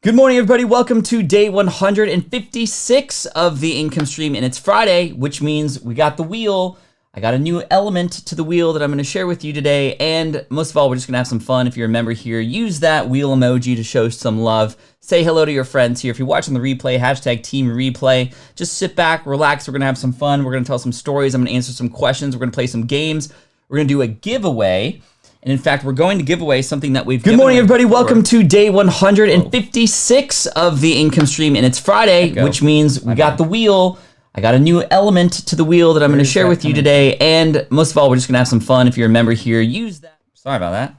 Good morning, everybody. Welcome to day 156 of the income stream, and it's Friday, which means we got the wheel. I got a new element to the wheel that I'm going to share with you today, and most of all, we're just going to have some fun. If you're a member here, use that wheel emoji to show some love. Say hello to your friends here. If you're watching the replay, hashtag team replay. Just sit back, relax. We're going to have some fun. We're going to tell some stories. I'm going to answer some questions. We're going to play some games. We're going to do a giveaway. And in fact, we're going to give away something that we've given away. Good morning, everybody. Welcome to day 156 of the income stream. And it's Friday, which means we got the wheel. I got a new element to the wheel that I'm going to share with you today. And most of all, we're just going to have some fun. If you're a member here, use that. Sorry about that.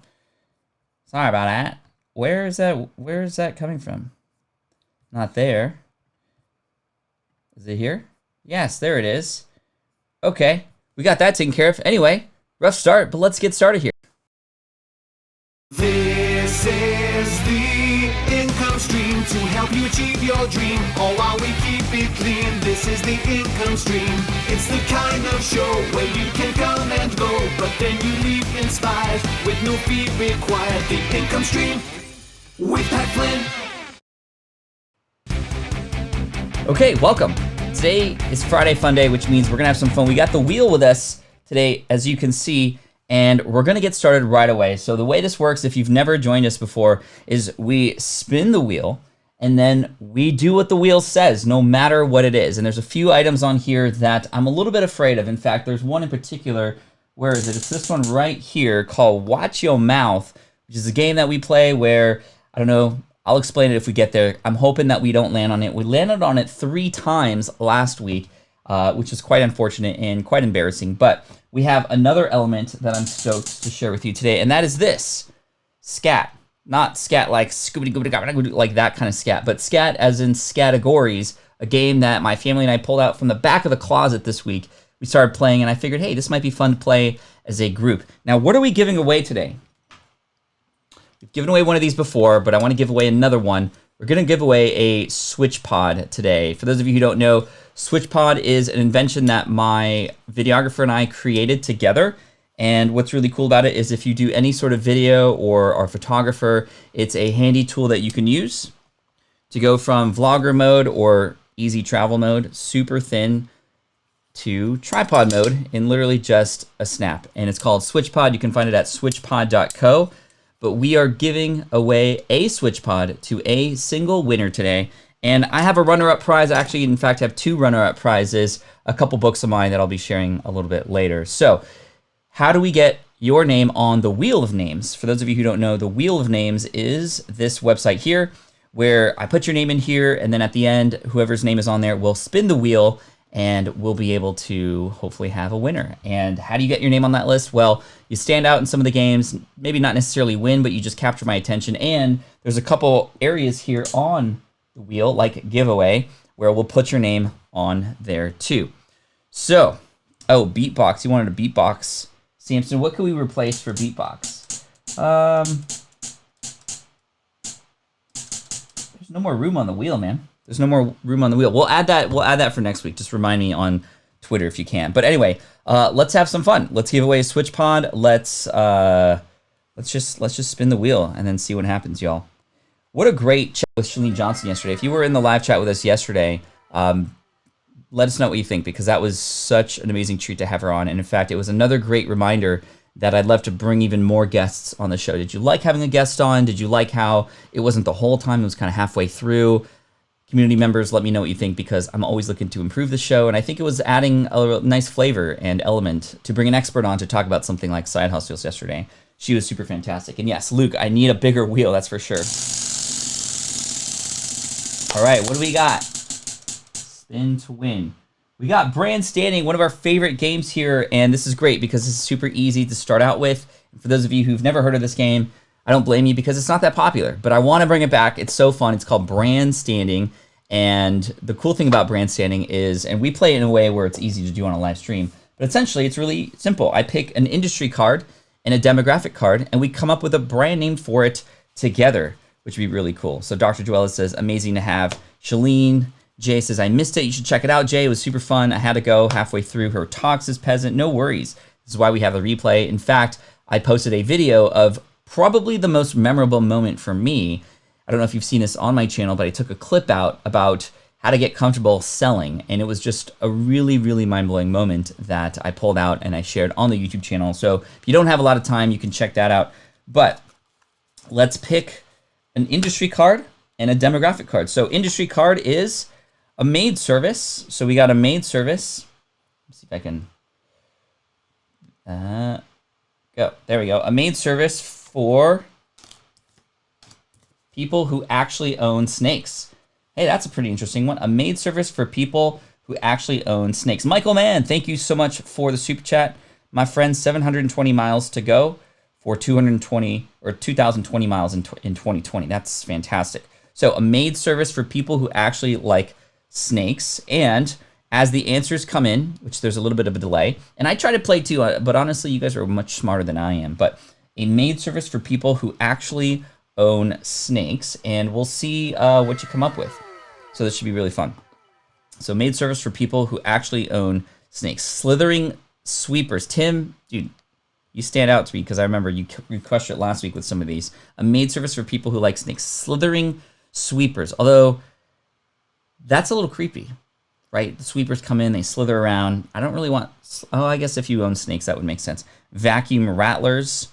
Sorry about that. Where is that coming from? Not there. Is it here? Yes, there it is. Okay. We got that taken care of. Anyway, rough start, but let's get started here. This is the income stream to help you achieve your dream, all while we keep it clean. This is the income stream. It's the kind of show where you can come and go, but then you leave inspired with no fee required. The income stream with Flynn. Okay, welcome. Today is Friday Funday, which means we're gonna have some fun. We got the wheel with us today, as you can see. And we're gonna get started right away. So the way this works, if you've never joined us before, is we spin the wheel and then we do what the wheel says, no matter what it is. And there's a few items on here that I'm a little bit afraid of. In fact, there's one in particular, where is it? It's this one right here called Watch Your Mouth, which is a game that we play where, I don't know, I'll explain it if we get there. I'm hoping that we don't land on it. We landed on it 3 times last week, which is quite unfortunate and quite embarrassing. But we have another element that I'm stoked to share with you today, and that is this, scat. Not scat like scoobity-goobity, like that kind of scat, but scat as in Scatagories, a game that my family and I pulled out from the back of the closet this week. We started playing, and I figured, hey, this might be fun to play as a group. Now, what are we giving away today? We've given away one of these before, but I want to give away another one. We're going to give away a Switch Pod today. For those of you who don't know, Switch Pod is an invention that my videographer and I created together. And what's really cool about it is if you do any sort of video or are a photographer, it's a handy tool that you can use to go from vlogger mode or easy travel mode, super thin, to tripod mode in literally just a snap. And it's called Switch Pod. You can find it at switchpod.co. But we are giving away a Switch Pod to a single winner today. And I have a runner-up prize. I actually, in fact, have 2 runner-up prizes, a couple books of mine that I'll be sharing a little bit later. So how do we get your name on the Wheel of Names? For those of you who don't know, the Wheel of Names is this website here where I put your name in here, and then at the end, whoever's name is on there will spin the wheel, and we'll be able to hopefully have a winner. And how do you get your name on that list? Well, you stand out in some of the games, maybe not necessarily win, but you just capture my attention. And there's a couple areas here on the wheel, like giveaway, where we'll put your name on there too. So, oh, beatbox. You wanted a beatbox. Samson, what could we replace for beatbox? There's no more room on the wheel, man. There's no more room on the wheel. We'll add that for next week. Just remind me on Twitter if you can. But anyway, let's have some fun. Let's give away a Switch Pod. Let's just spin the wheel and then see what happens, y'all. What a great chat with Shalene Johnson yesterday. If you were in the live chat with us yesterday, let us know what you think, because that was such an amazing treat to have her on. And in fact, it was another great reminder that I'd love to bring even more guests on the show. Did you like having a guest on? Did you like how it wasn't the whole time? It was kind of halfway through. Community members, let me know what you think, because I'm always looking to improve the show, and I think it was adding a nice flavor and element to bring an expert on to talk about something like side hustles yesterday. She was super fantastic. And yes, Luke, I need a bigger wheel, that's for sure. All right, what do we got? Spin to win. We got Brand Standing, one of our favorite games here, and this is great because this is super easy to start out with. And for those of you who've never heard of this game, I don't blame you, because it's not that popular, but I want to bring it back. It's so fun. It's called Brand Standing, and the cool thing about Brand Standing is, and we play it in a way where it's easy to do on a live stream, but essentially it's really simple. I pick an industry card and a demographic card, and we come up with a brand name for it together, which would be really cool. So Dr. Joella says, amazing to have. Shalene, Jay says, I missed it. You should check it out, Jay. It was super fun. I had to go halfway through. Her talks as peasant. No worries. This is why we have the replay. In fact, I posted a video of probably the most memorable moment for me I don't know if you've seen this on my channel, but I took a clip out about how to get comfortable selling. And it was just a really, really mind-blowing moment that I pulled out and I shared on the YouTube channel. So if you don't have a lot of time, you can check that out. But let's pick an industry card and a demographic card. So industry card is a maid service. So we got a maid service. Let's see if I can go. There we go. A maid service for people who actually own snakes. Hey, that's a pretty interesting one. A maid service for people who actually own snakes. Michael Mann, thank you so much for the super chat. My friend, 720 miles to go for 220 or 2,020 miles in 2020. That's fantastic. So a maid service for people who actually like snakes. And as the answers come in, which there's a little bit of a delay, and I try to play too, but honestly, you guys are much smarter than I am. But a maid service for people who actually own snakes, and we'll see what you come up with. So this should be really fun. So maid service for people who actually own snakes. Slithering sweepers. Tim, dude, you stand out to me because I remember you crushed it last week with some of these. A maid service for people who like snakes. Slithering sweepers. Although that's a little creepy, right? The sweepers come in, they slither around. I don't really want, oh, I guess if you own snakes, that would make sense. Vacuum rattlers.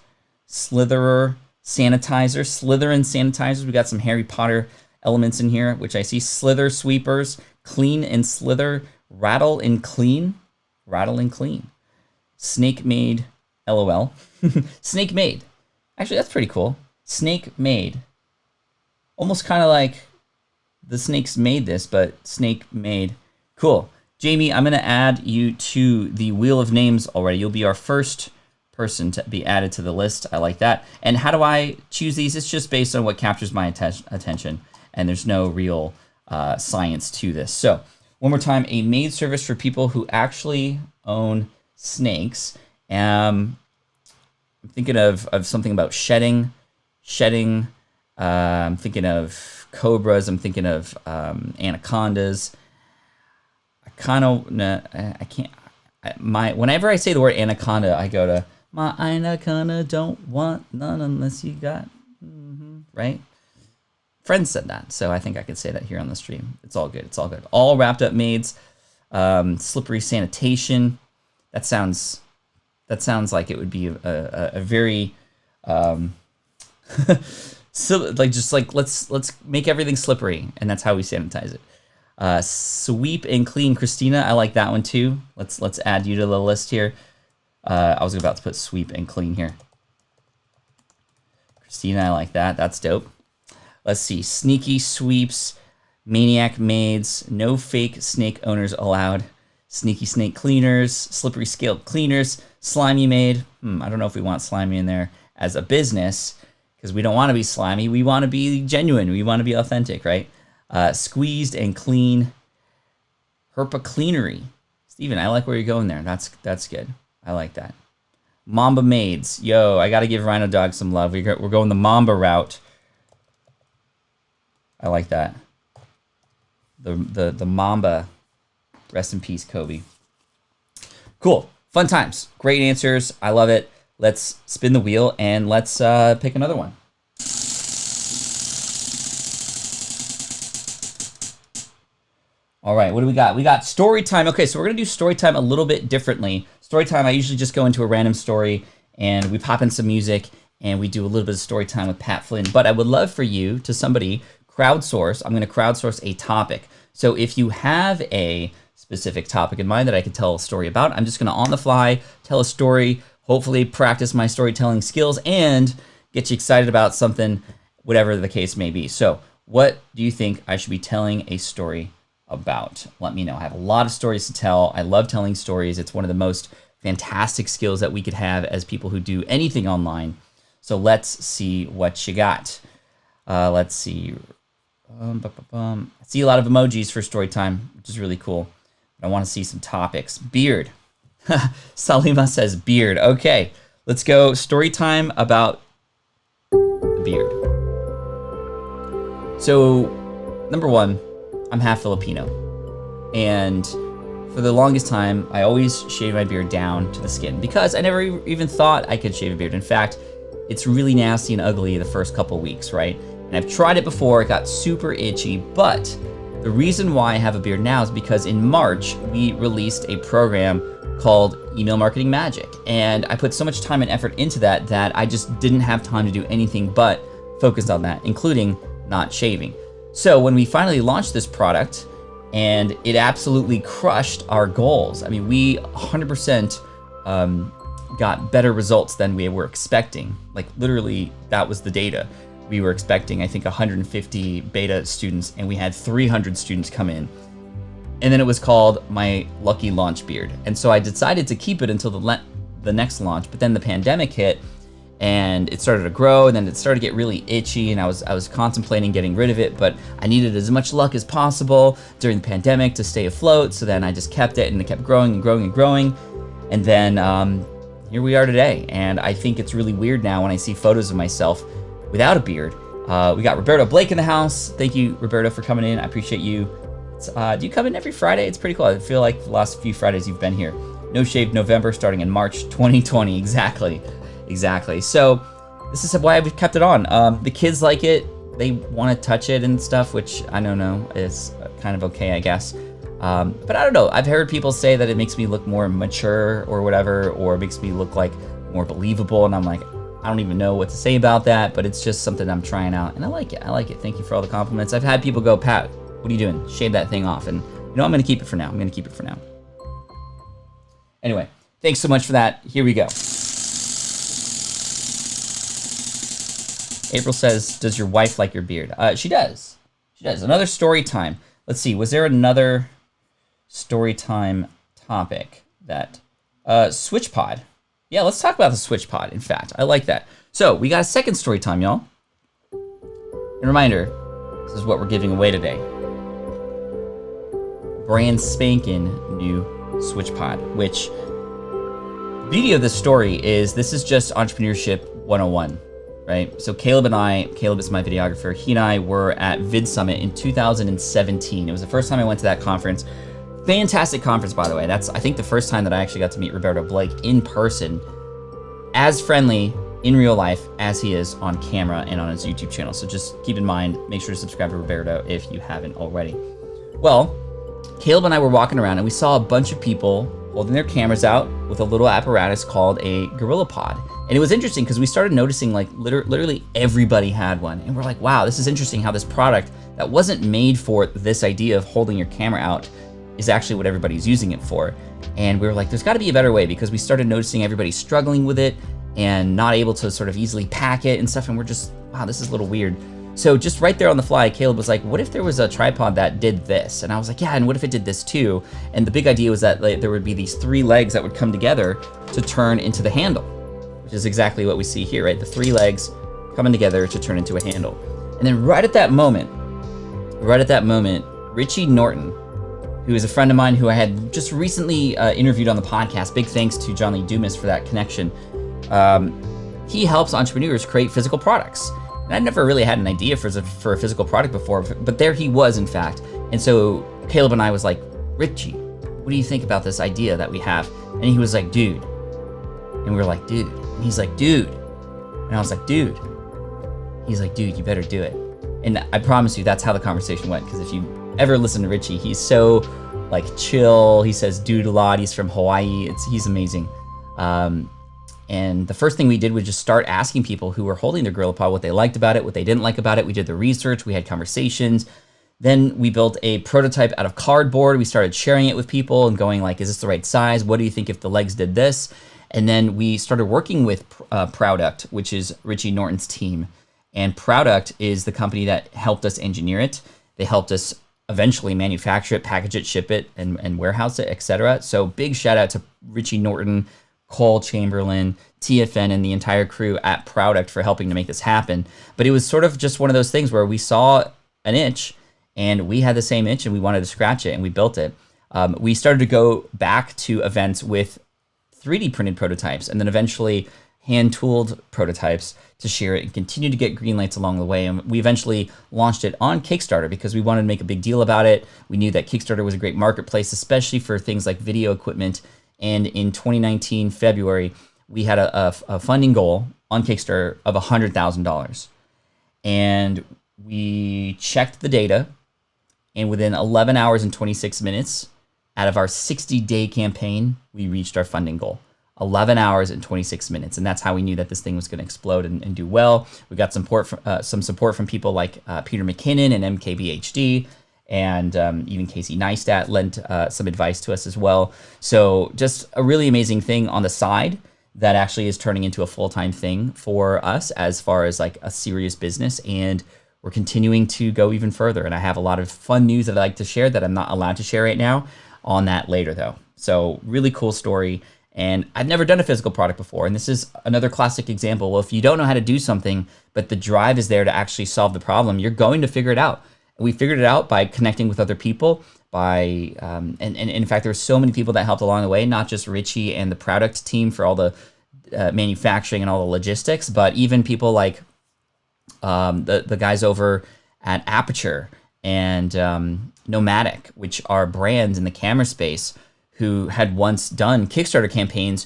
Slitherer sanitizer. Slytherin sanitizers. We got some Harry Potter elements in here, which I see. Slither sweepers. Clean and slither. Rattle and clean. Rattle and clean. Snake maid. LOL. Snake maid. Actually, that's pretty cool. Snake maid. Almost kind of like the snakes made this, but snake maid. Cool. Jamie, I'm going to add you to the wheel of names already. You'll be our first person to be added to the list. I like that. And how do I choose these? It's just based on what captures my attention. And there's no real science to this. So one more time, a maid service for people who actually own snakes. I'm thinking of something about shedding. I'm thinking of cobras. I'm thinking of anacondas. Whenever I say the word anaconda, I go to, my anaconda don't want none unless you got, right? Friends said that, so I think I could say that here on the stream. It's all good. It's all good. All wrapped up maids. Slippery sanitation. That sounds like it would be a very so let's make everything slippery, and that's how we sanitize it. Sweep and clean. Christina, I like that one too. Let's add you to the list here. I was about to put sweep and clean here. Christina, I like that. That's dope. Let's see. Sneaky sweeps, maniac maids, no fake snake owners allowed, sneaky snake cleaners, slippery scaled cleaners, slimy maid. I don't know if we want slimy in there as a business because we don't want to be slimy. We want to be genuine. We want to be authentic, right? Squeezed and clean. Herpa cleanery. Steven, I like where you're going there. That's good. I like that. Mamba maids. Yo, I got to give Rhino Dog some love. We're going the Mamba route. I like that. The Mamba. Rest in peace, Kobe. Cool. Fun times. Great answers. I love it. Let's spin the wheel and let's pick another one. All right, what do we got? We got story time. Okay, so we're going to do story time a little bit differently. Story time, I usually just go into a random story and we pop in some music and we do a little bit of story time with Pat Flynn. But I would love for you to crowdsource. I'm going to crowdsource a topic. So if you have a specific topic in mind that I could tell a story about, I'm just going to on the fly tell a story, hopefully practice my storytelling skills and get you excited about something, whatever the case may be. So what do you think I should be telling a story about? Let me know. I have a lot of stories to tell. I love telling stories. It's one of the most fantastic skills that we could have as people who do anything online. So let's see what you got. Let's see. I see a lot of emojis for story time, which is really cool. But I want to see some topics. Beard. Salima says beard. Okay, let's go story time about the beard. So, number one, I'm half Filipino. And for the longest time, I always shaved my beard down to the skin because I never even thought I could shave a beard. In fact, it's really nasty and ugly the first couple weeks, right? And I've tried it before, it got super itchy, but the reason why I have a beard now is because in March, we released a program called Email Marketing Magic. And I put so much time and effort into that I just didn't have time to do anything but focus on that, including not shaving. So when we finally launched this product, and it absolutely crushed our goals. I mean, we 100% got better results than we were expecting. Like literally, that was the data. We were expecting, I think, 150 beta students, and we had 300 students come in. And then it was called my Lucky Launch Beard. And so I decided to keep it until the next launch, but then the pandemic hit, and it started to grow, and then it started to get really itchy, and I was contemplating getting rid of it, but I needed as much luck as possible during the pandemic to stay afloat, so then I just kept it, and it kept growing and growing and growing, and then here we are today, and I think it's really weird now when I see photos of myself without a beard. We got Roberto Blake in the house. Thank you, Roberto, for coming in. I appreciate you. Do you come in every Friday? It's pretty cool. I feel like the last few Fridays you've been here. No Shave November starting in March 2020, exactly. So this is why I've kept it on. The kids like it. They want to touch it and stuff, which I don't know is kind of okay, I guess. But I don't know. I've heard people say that it makes me look more mature or whatever, or makes me look like more believable. And I'm like, I don't even know what to say about that, but it's just something I'm trying out. And I like it. Thank you for all the compliments. I've had people go, Pat, what are you doing? Shave that thing off. And I'm going to keep it for now. Anyway, thanks so much for that. Here we go. April says, does your wife like your beard? She does. Another story time. Let's see. Was there another story time topic that... Switch pod. Yeah, let's talk about the Switch pod, in fact. I like that. So, we got a second story time, y'all. And reminder, this is what we're giving away today. Brand spanking new Switch pod, which... The beauty of this story is this is just entrepreneurship 101. Right? So Caleb is my videographer, he and I were at Vid Summit in 2017. It was the first time I went to that conference. Fantastic conference, by the way. That's, I think, the first time that I actually got to meet Roberto Blake in person, as friendly in real life as he is on camera and on his YouTube channel. So just keep in mind, make sure to subscribe to Roberto if you haven't already. Well, Caleb and I were walking around and we saw a bunch of people holding their cameras out with a little apparatus called a Gorilla Pod. And it was interesting because we started noticing like literally everybody had one. And we're like, wow, this is interesting how this product that wasn't made for this idea of holding your camera out is actually what everybody's using it for. And we were like, there's gotta be a better way, because we started noticing everybody struggling with it and not able to sort of easily pack it and stuff. And we're just, wow, this is a little weird. So just right there on the fly, Caleb was like, what if there was a tripod that did this? And I was like, yeah, and what if it did this too? And the big idea was that like, there would be these three legs that would come together to turn into the handle, which is exactly what we see here, right? The three legs coming together to turn into a handle. And then right at that moment, Richie Norton, who is a friend of mine who I had just recently interviewed on the podcast, big thanks to John Lee Dumas for that connection. He helps entrepreneurs create physical products. And I never really had an idea for a physical product before, but there he was, in fact. And so Caleb and I was like, Richie, what do you think about this idea that we have? And he was like, dude. And we were like, dude. And he's like, dude. And I was like, dude. He's like, dude, you better do it. And I promise you, that's how the conversation went. Because if you ever listen to Richie, he's so like chill. He says dude a lot. He's from Hawaii. He's amazing. And the first thing we did was just start asking people who were holding their Gorilla Pod what they liked about it, what they didn't like about it. We did the research, we had conversations. Then we built a prototype out of cardboard. We started sharing it with people and going like, is this the right size? What do you think if the legs did this? And then we started working with Product, which is Richie Norton's team. And Product is the company that helped us engineer it. They helped us eventually manufacture it, package it, ship it, and warehouse it, etc. So big shout out to Richie Norton, Cole Chamberlain, TFN, and the entire crew at Product for helping to make this happen. But it was sort of just one of those things where we saw an itch and we had the same itch and we wanted to scratch it and we built it. We started to go back to events with 3D printed prototypes and then eventually hand-tooled prototypes to share it and continue to get green lights along the way. And we eventually launched it on Kickstarter because we wanted to make a big deal about it. We knew that Kickstarter was a great marketplace, especially for things like video equipment. And in 2019, February, we had a funding goal on Kickstarter of $100,000. And we checked the data, and within 11 hours and 26 minutes out of our 60-day campaign, we reached our funding goal. 11 hours and 26 minutes. And that's how we knew that this thing was going to explode and do well. We got some support from people like Peter McKinnon and MKBHD, and even Casey Neistat lent some advice to us as well. So just a really amazing thing on the side that actually is turning into a full-time thing for us as far as like a serious business. And we're continuing to go even further. And I have a lot of fun news that I'd like to share that I'm not allowed to share right now on that later though. So really cool story. And I've never done a physical product before. And this is another classic example. Well, if you don't know how to do something, but the drive is there to actually solve the problem, you're going to figure it out. We figured it out by connecting with other people, by and in fact, there's so many people that helped along the way, not just Richie and the product team for all the manufacturing and all the logistics, but even people like the guys over at Aperture and Nomadic, which are brands in the camera space who had once done Kickstarter campaigns,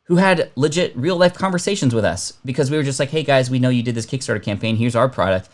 who had legit real life conversations with us because we were just like, hey guys, we know you did this Kickstarter campaign. Here's our product.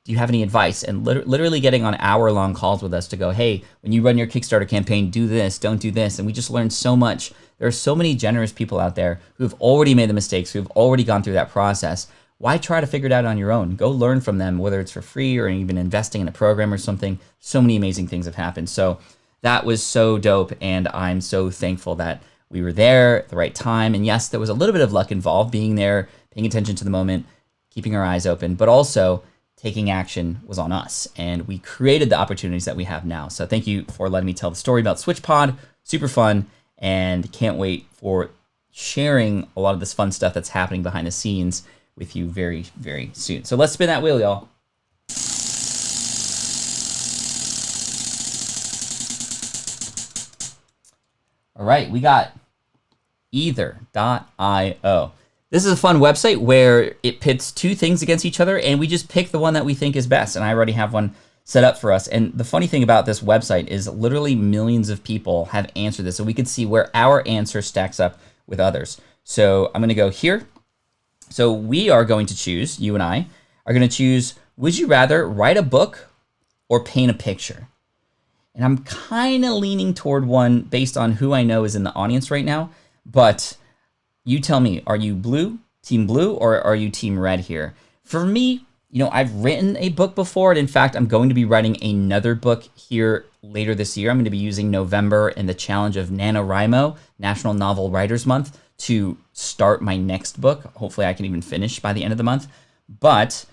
Do you have any advice? And literally getting on hour-long calls with us to go, hey, when you run your Kickstarter campaign, do this, don't do this. And we just learned so much. There are so many generous people out there who've already made the mistakes, who've already gone through that process. Why try to figure it out on your own? Go learn from them, whether it's for free or even investing in a program or something. So many amazing things have happened. So that was so dope. And I'm so thankful that we were there at the right time. And yes, there was a little bit of luck involved, being there, paying attention to the moment, keeping our eyes open, but also taking action was on us, and we created the opportunities that we have now. So thank you for letting me tell the story about SwitchPod. Super fun, and can't wait for sharing a lot of this fun stuff that's happening behind the scenes with you very, very soon. So let's spin that wheel, y'all. All right, we got Either.io. This is a fun website where it pits two things against each other, and we just pick the one that we think is best. And I already have one set up for us. And the funny thing about this website is literally millions of people have answered this, so we could see where our answer stacks up with others. So I'm going to go here. So we are going to choose, you and I are going to choose, would you rather write a book or paint a picture? And I'm kind of leaning toward one based on who I know is in the audience right now, but you tell me, are you team blue, or are you team red here? For me, I've written a book before, and in fact, I'm going to be writing another book here later this year. I'm going to be using November and the challenge of NaNoWriMo, National Novel Writers Month, to start my next book. Hopefully I can even finish by the end of the month. But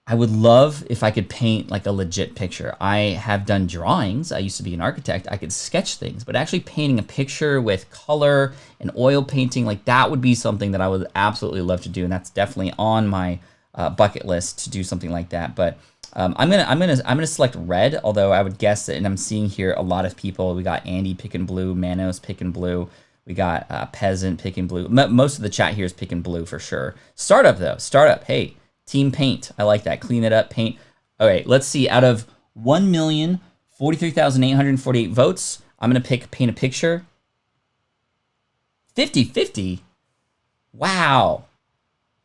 I would love if I could paint like a legit picture. I have done drawings. I used to be an architect. I could sketch things, but actually painting a picture with color and oil painting, like that would be something that I would absolutely love to do. And that's definitely on my bucket list to do something like that. But I'm gonna select red, although I would guess that, and I'm seeing here a lot of people. We got Andy picking blue, Manos picking blue. We got Peasant picking blue. Most of the chat here is picking blue for sure. Startup though, hey. Team paint. I like that. Clean it up, paint. All right, let's see. Out of 1,043,848 votes, I'm going to pick paint a picture. 50-50. Wow.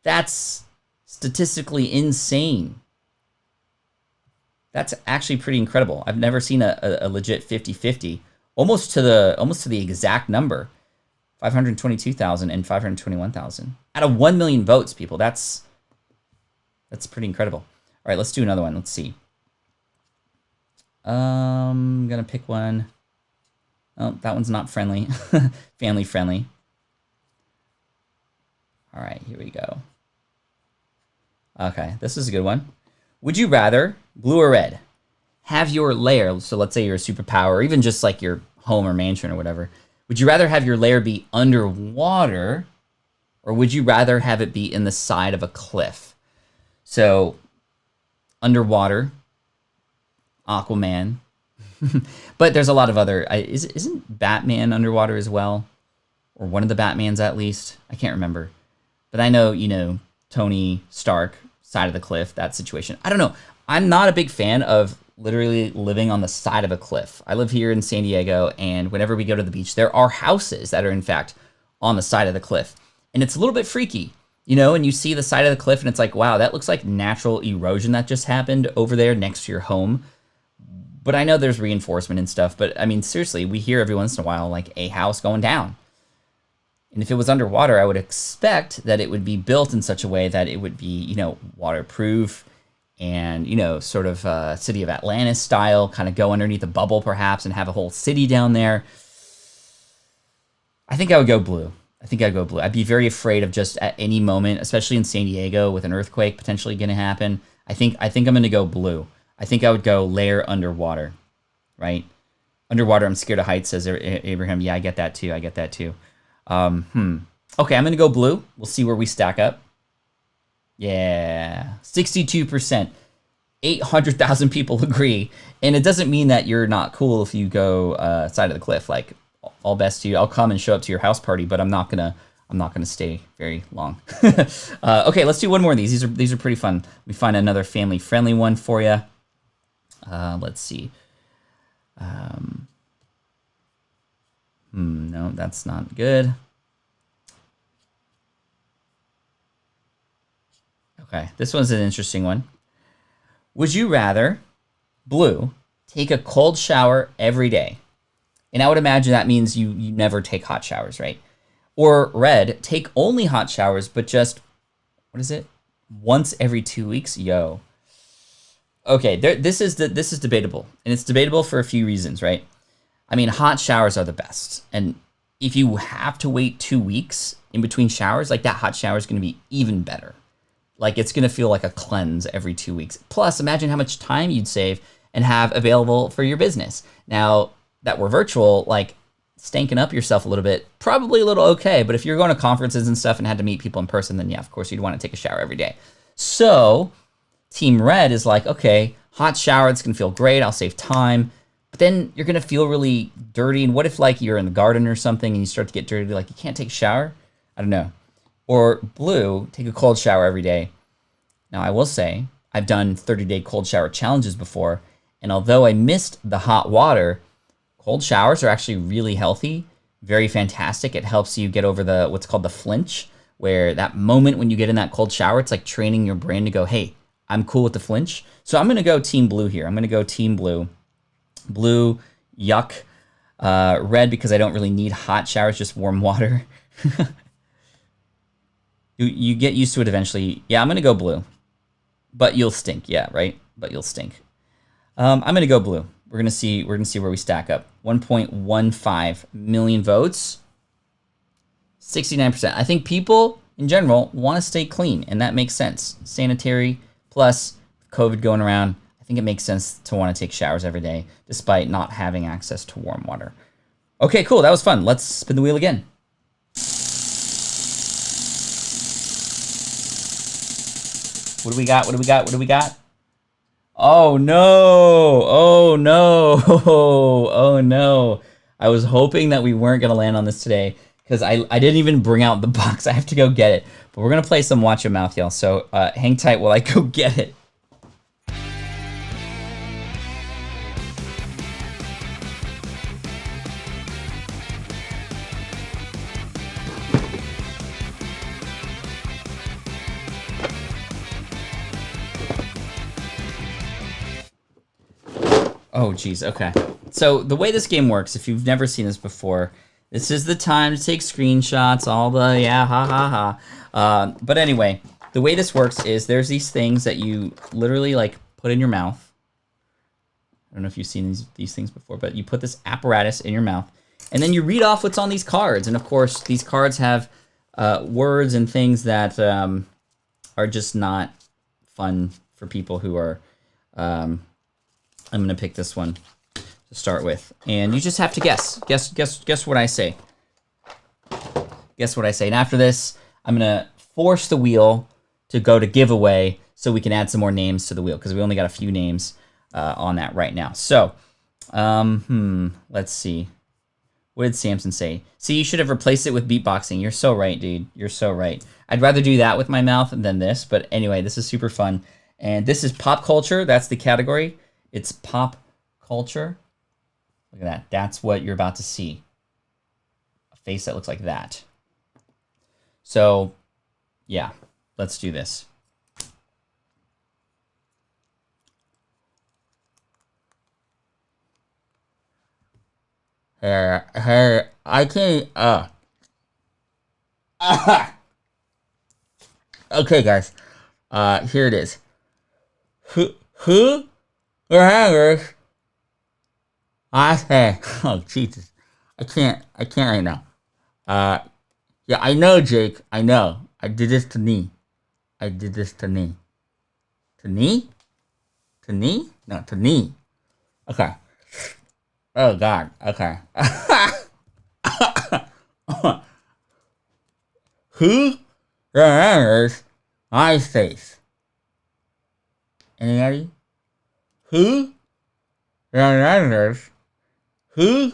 That's statistically insane. That's actually pretty incredible. I've never seen a legit 50-50. Almost to the exact number. 522,000 and 521,000. Out of 1 million votes, people. That's pretty incredible. All right, let's do another one. Let's see. I'm going to pick one. Oh, that one's not friendly. Family friendly. All right, here we go. Okay, this is a good one. Would you rather, blue or red, have your lair, so let's say you're a superpower, or even just like your home or mansion or whatever, would you rather have your lair be underwater, or would you rather have it be in the side of a cliff? So, underwater, Aquaman, but there's a lot of other. Isn't Batman underwater as well, or one of the Batmans at least? I can't remember, but I know Tony Stark, side of the cliff, that situation. I don't know. I'm not a big fan of literally living on the side of a cliff. I live here in San Diego, and whenever we go to the beach, there are houses that are in fact on the side of the cliff, and it's a little bit freaky. you know, and you see the side of the cliff and it's like, wow, that looks like natural erosion that just happened over there next to your home. But I know there's reinforcement and stuff, but I mean, seriously, we hear every once in a while like a house going down. And if it was underwater, I would expect that it would be built in such a way that it would be, you know, waterproof and, you know, sort of City of Atlantis style, kind of go underneath a bubble perhaps and have a whole city down there. I think I would go blue. I'd be very afraid of just at any moment, especially in San Diego with an earthquake potentially going to happen. I think I'm going to go blue. I think I would go layer underwater, right? Underwater, I'm scared of heights, says Abraham. Yeah, I get that too. Okay, I'm going to go blue. We'll see where we stack up. Yeah, 62%. 800,000 people agree. And it doesn't mean that you're not cool if you go side of the cliff. Like, all best to you. I'll come and show up to your house party, but I'm not gonna stay very long. Okay, let's do one more of these. These are pretty fun. Let me find another family-friendly one for you. Let's see. No, that's not good. Okay, this one's an interesting one. Would you rather, blue, take a cold shower every day? And I would imagine that means you never take hot showers, right? Or red, take only hot showers, but just, what is it? Once every 2 weeks? Yo. Okay, this is debatable. And it's debatable for a few reasons, right? I mean, hot showers are the best. And if you have to wait 2 weeks in between showers, like that hot shower is going to be even better. Like it's going to feel like a cleanse every 2 weeks. Plus, imagine how much time you'd save and have available for your business. Now, that we're virtual, like stanking up yourself a little bit, probably a little okay. But if you're going to conferences and stuff and had to meet people in person, then yeah, of course you'd want to take a shower every day. So Team Red is like, okay, hot shower, it's going to feel great. I'll save time. But then you're going to feel really dirty. And what if like you're in the garden or something and you start to get dirty, like you can't take a shower? I don't know. Or blue, take a cold shower every day. Now I will say I've done 30-day cold shower challenges before. And although I missed the hot water, cold showers are actually really healthy, very fantastic. It helps you get over the what's called the flinch, where that moment when you get in that cold shower, it's like training your brain to go, hey, I'm cool with the flinch. So I'm going to go team blue here. I'm going to go team blue. Blue, yuck. Red, because I don't really need hot showers, just warm water. You get used to it eventually. Yeah, I'm going to go blue. But you'll stink. Yeah, right? But you'll stink. I'm going to go blue. We're gonna see where we stack up. 1.15 million votes. 69%. I think people in general want to stay clean, and that makes sense. Sanitary plus COVID going around. I think it makes sense to want to take showers every day, despite not having access to warm water. Okay, cool. That was fun. Let's spin the wheel again. What do we got? Oh no! Oh no! I was hoping that we weren't gonna land on this today because I didn't even bring out the box. I have to go get it. But we're gonna play some Watch Your Mouth, y'all. So hang tight while I go get it. Oh, geez. Okay. So the way this game works, if you've never seen this before, this is the time to take screenshots, all the, yeah, ha, ha, ha. But anyway, the way this works is there's these things that you literally, like, put in your mouth. I don't know if you've seen these things before, but you put this apparatus in your mouth, and then you read off what's on these cards. And, of course, these cards have words and things that are just not fun for people who are... I'm going to pick this one to start with. And you just have to guess. Guess what I say. Guess what I say. And after this, I'm going to force the wheel to go to giveaway so we can add some more names to the wheel because we only got a few names on that right now. So, let's see. What did Samson say? See, you should have replaced it with beatboxing. You're so right, dude. You're so right. I'd rather do that with my mouth than this. But anyway, this is super fun. And this is pop culture. That's the category. It's pop culture. Look at that. That's what you're about to see. A face that looks like that. So Yeah, let's do this. Hey, I can't, okay, guys. Here it is. Who remembers? I say, oh Jesus, I can't right now. Yeah, I know, Jake. I know. I did this to knee. I did this to knee. To knee? To knee? No, to knee. Okay. Oh God. Okay. Who remembers MySpace? Anybody? Who remembers? Who?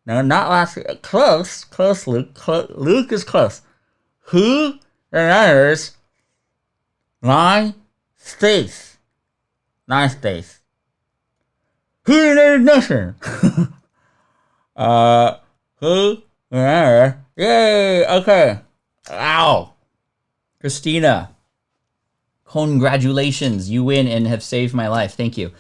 No, not last week. Close, Luke. Luke is close. Who remembers MySpace? MySpace. Who remembers nothing? Who remembers? Yay! Okay. Ow. Christina. Congratulations. You win and have saved my life. Thank you.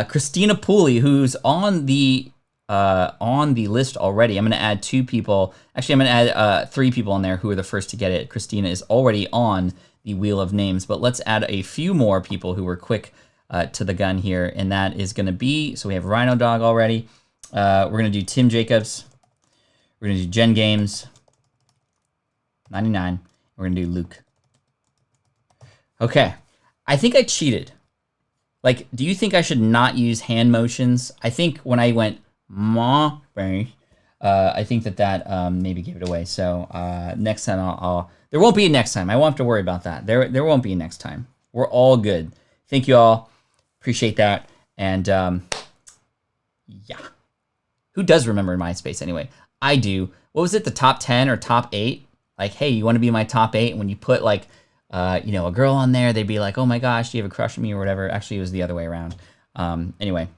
Christina Pooley, who's on the list already. I'm going to add 2 people. Actually, I'm going to add 3 people on there who are the first to get it. Christina is already on the wheel of names, but let's add a few more people who were quick to the gun here, and that is going to be, so we have Rhino Dog already. We're going to do Tim Jacobs. We're going to do Jen Games, 99. We're going to do Luke. Okay. I think I cheated. Like, do you think I should not use hand motions? I think when I went, I think that maybe gave it away. So next time I'll there won't be a next time. I won't have to worry about that. There won't be a next time. We're all good. Thank you all. Appreciate that. And yeah. Who does remember MySpace anyway? I do. What was it, the top 10 or top 8? Like, hey, you want to be my top 8? And when you put like, a girl on there, they'd be like, oh my gosh, do you have a crush on me or whatever? Actually, it was the other way around. Anyway.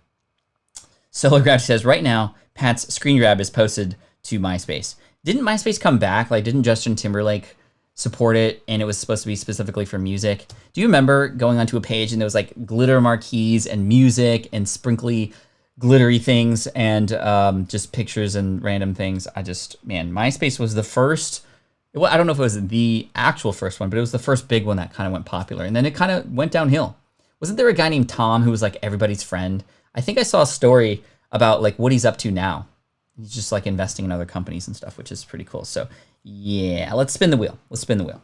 Solar Grab says, right now, Pat's screen grab is posted to MySpace. Didn't MySpace come back? Like, didn't Justin Timberlake support it, and it was supposed to be specifically for music? Do you remember going onto a page and there was like glitter marquees and music and sprinkly glittery things and just pictures and random things? MySpace was the first. Well, I don't know if it was the actual first one, but it was the first big one that kind of went popular, and then it kind of went downhill. Wasn't there a guy named Tom who was like everybody's friend? I think I saw a story about like what he's up to now. He's just like investing in other companies and stuff, which is pretty cool. So yeah, let's spin the wheel. Let's spin the wheel.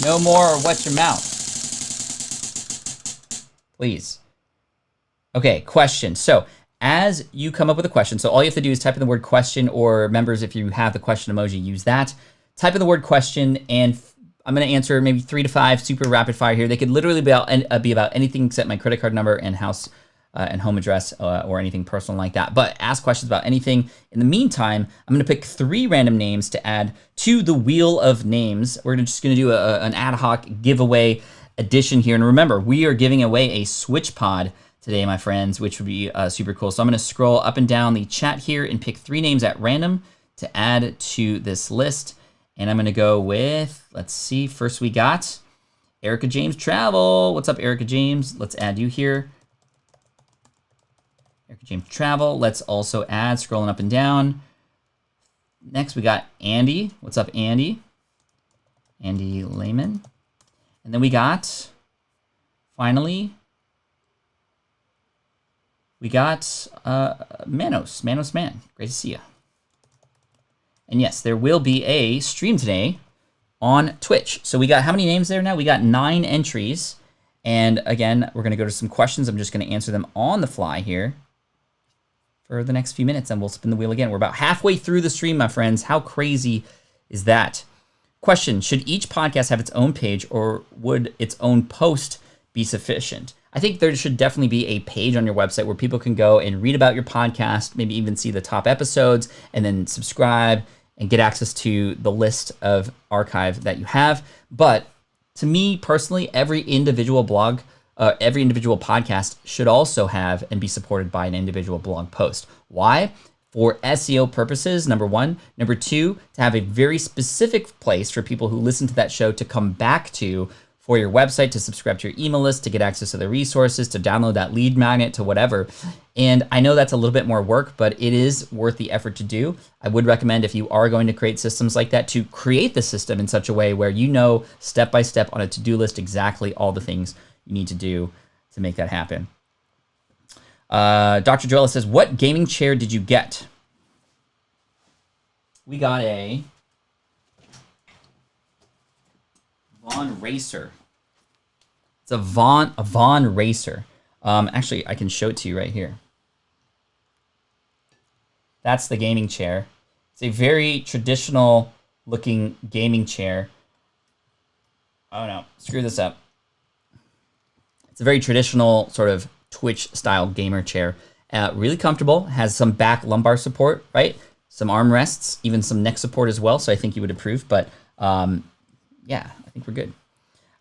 No more or wet your mouth. Please. Okay, question. So as you come up with a question, so all you have to do is type in the word question, or members, if you have the question emoji, use that. Type in the word question, and I'm going to answer maybe 3 to 5 super rapid fire here. They could literally be about anything except my credit card number and house and home address or anything personal like that. But ask questions about anything. In the meantime, I'm going to pick 3 random names to add to the wheel of names. We're just going to do an ad hoc giveaway edition here. And remember, we are giving away a Switch Pod today, my friends, which would be super cool. So I'm going to scroll up and down the chat here and pick 3 names at random to add to this list. And I'm going to go with, let's see, first we got Erica James Travel. What's up, Erica James? Let's add you here. Erica James Travel. Let's also add, scrolling up and down. Next, we got Andy. What's up, Andy? Andy Lehman. And then we got, finally, we got Manos Man. Great to see you. And yes, there will be a stream today on Twitch. So we got how many names there now? We got 9 entries. And again, we're going to go to some questions. I'm just going to answer them on the fly here for the next few minutes, and we'll spin the wheel again. We're about halfway through the stream, my friends. How crazy is that? Question, should each podcast have its own page, or would its own post be sufficient? I think there should definitely be a page on your website where people can go and read about your podcast, maybe even see the top episodes, and then subscribe and get access to the list of archive that you have. But to me personally, every individual blog, every individual podcast should also have and be supported by an individual blog post. Why? for SEO purposes, number one. Number two, to have a very specific place for people who listen to that show to come back to for your website, to subscribe to your email list, to get access to the resources, to download that lead magnet, to whatever. And I know that's a little bit more work, but it is worth the effort to do. I would recommend, if you are going to create systems like that, to create the system in such a way where you know step by step on a to-do list exactly all the things you need to do to make that happen. Dr. Joella says, what gaming chair did you get? We got a Vaughn Racer. It's a Vaughn Racer. Actually, I can show it to you right here. That's the gaming chair. It's a very traditional looking gaming chair. Oh no, screw this up. It's a very traditional sort of Twitch style gamer chair. Really comfortable, has some back lumbar support, right? Some armrests, even some neck support as well. So I think you would approve, but yeah, I think we're good.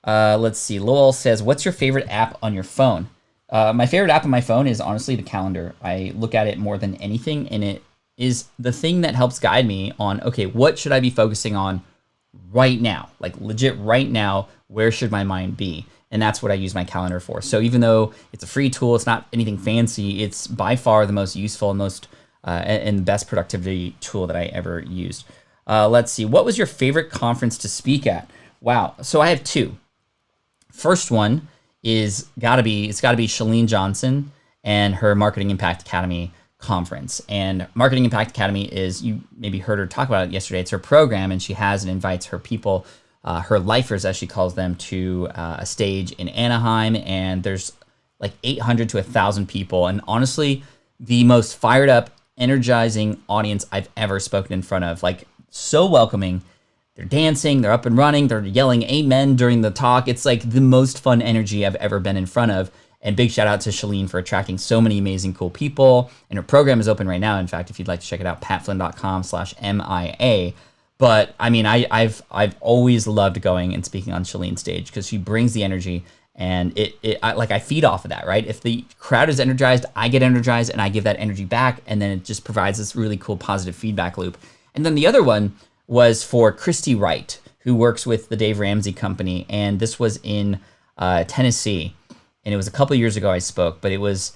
Let's see. Lowell says, what's your favorite app on your phone? My favorite app on my phone is honestly the calendar. I look at it more than anything, and it is the thing that helps guide me on, okay, what should I be focusing on right now? Like legit right now, where should my mind be? And that's what I use my calendar for. So even though it's a free tool, it's not anything fancy, it's by far the most useful and most and best productivity tool that I ever used. Let's see. What was your favorite conference to speak at? Wow. So I have two. First one it's got to be Chalene Johnson and her Marketing Impact Academy conference. And Marketing Impact Academy is, you maybe heard her talk about it yesterday, it's her program, and she has and invites her people, her lifers as she calls them, to a stage in Anaheim, and there's like 800 to 1,000 people, and honestly the most fired up, energizing audience I've ever spoken in front of. Like, so welcoming. They're dancing, they're up and running, they're yelling amen during the talk. It's like the most fun energy I've ever been in front of. And big shout out to Chalene for attracting so many amazing, cool people. And her program is open right now. In fact, if you'd like to check it out, patflynn.com/MIA. But I mean, I've always loved going and speaking on Chalene's stage because she brings the energy, and I feed off of that, right? If the crowd is energized, I get energized and I give that energy back, and then it just provides this really cool positive feedback loop. And then the other one was for Christy Wright, who works with the Dave Ramsey Company, and this was in Tennessee, and it was a couple years ago I spoke, but it was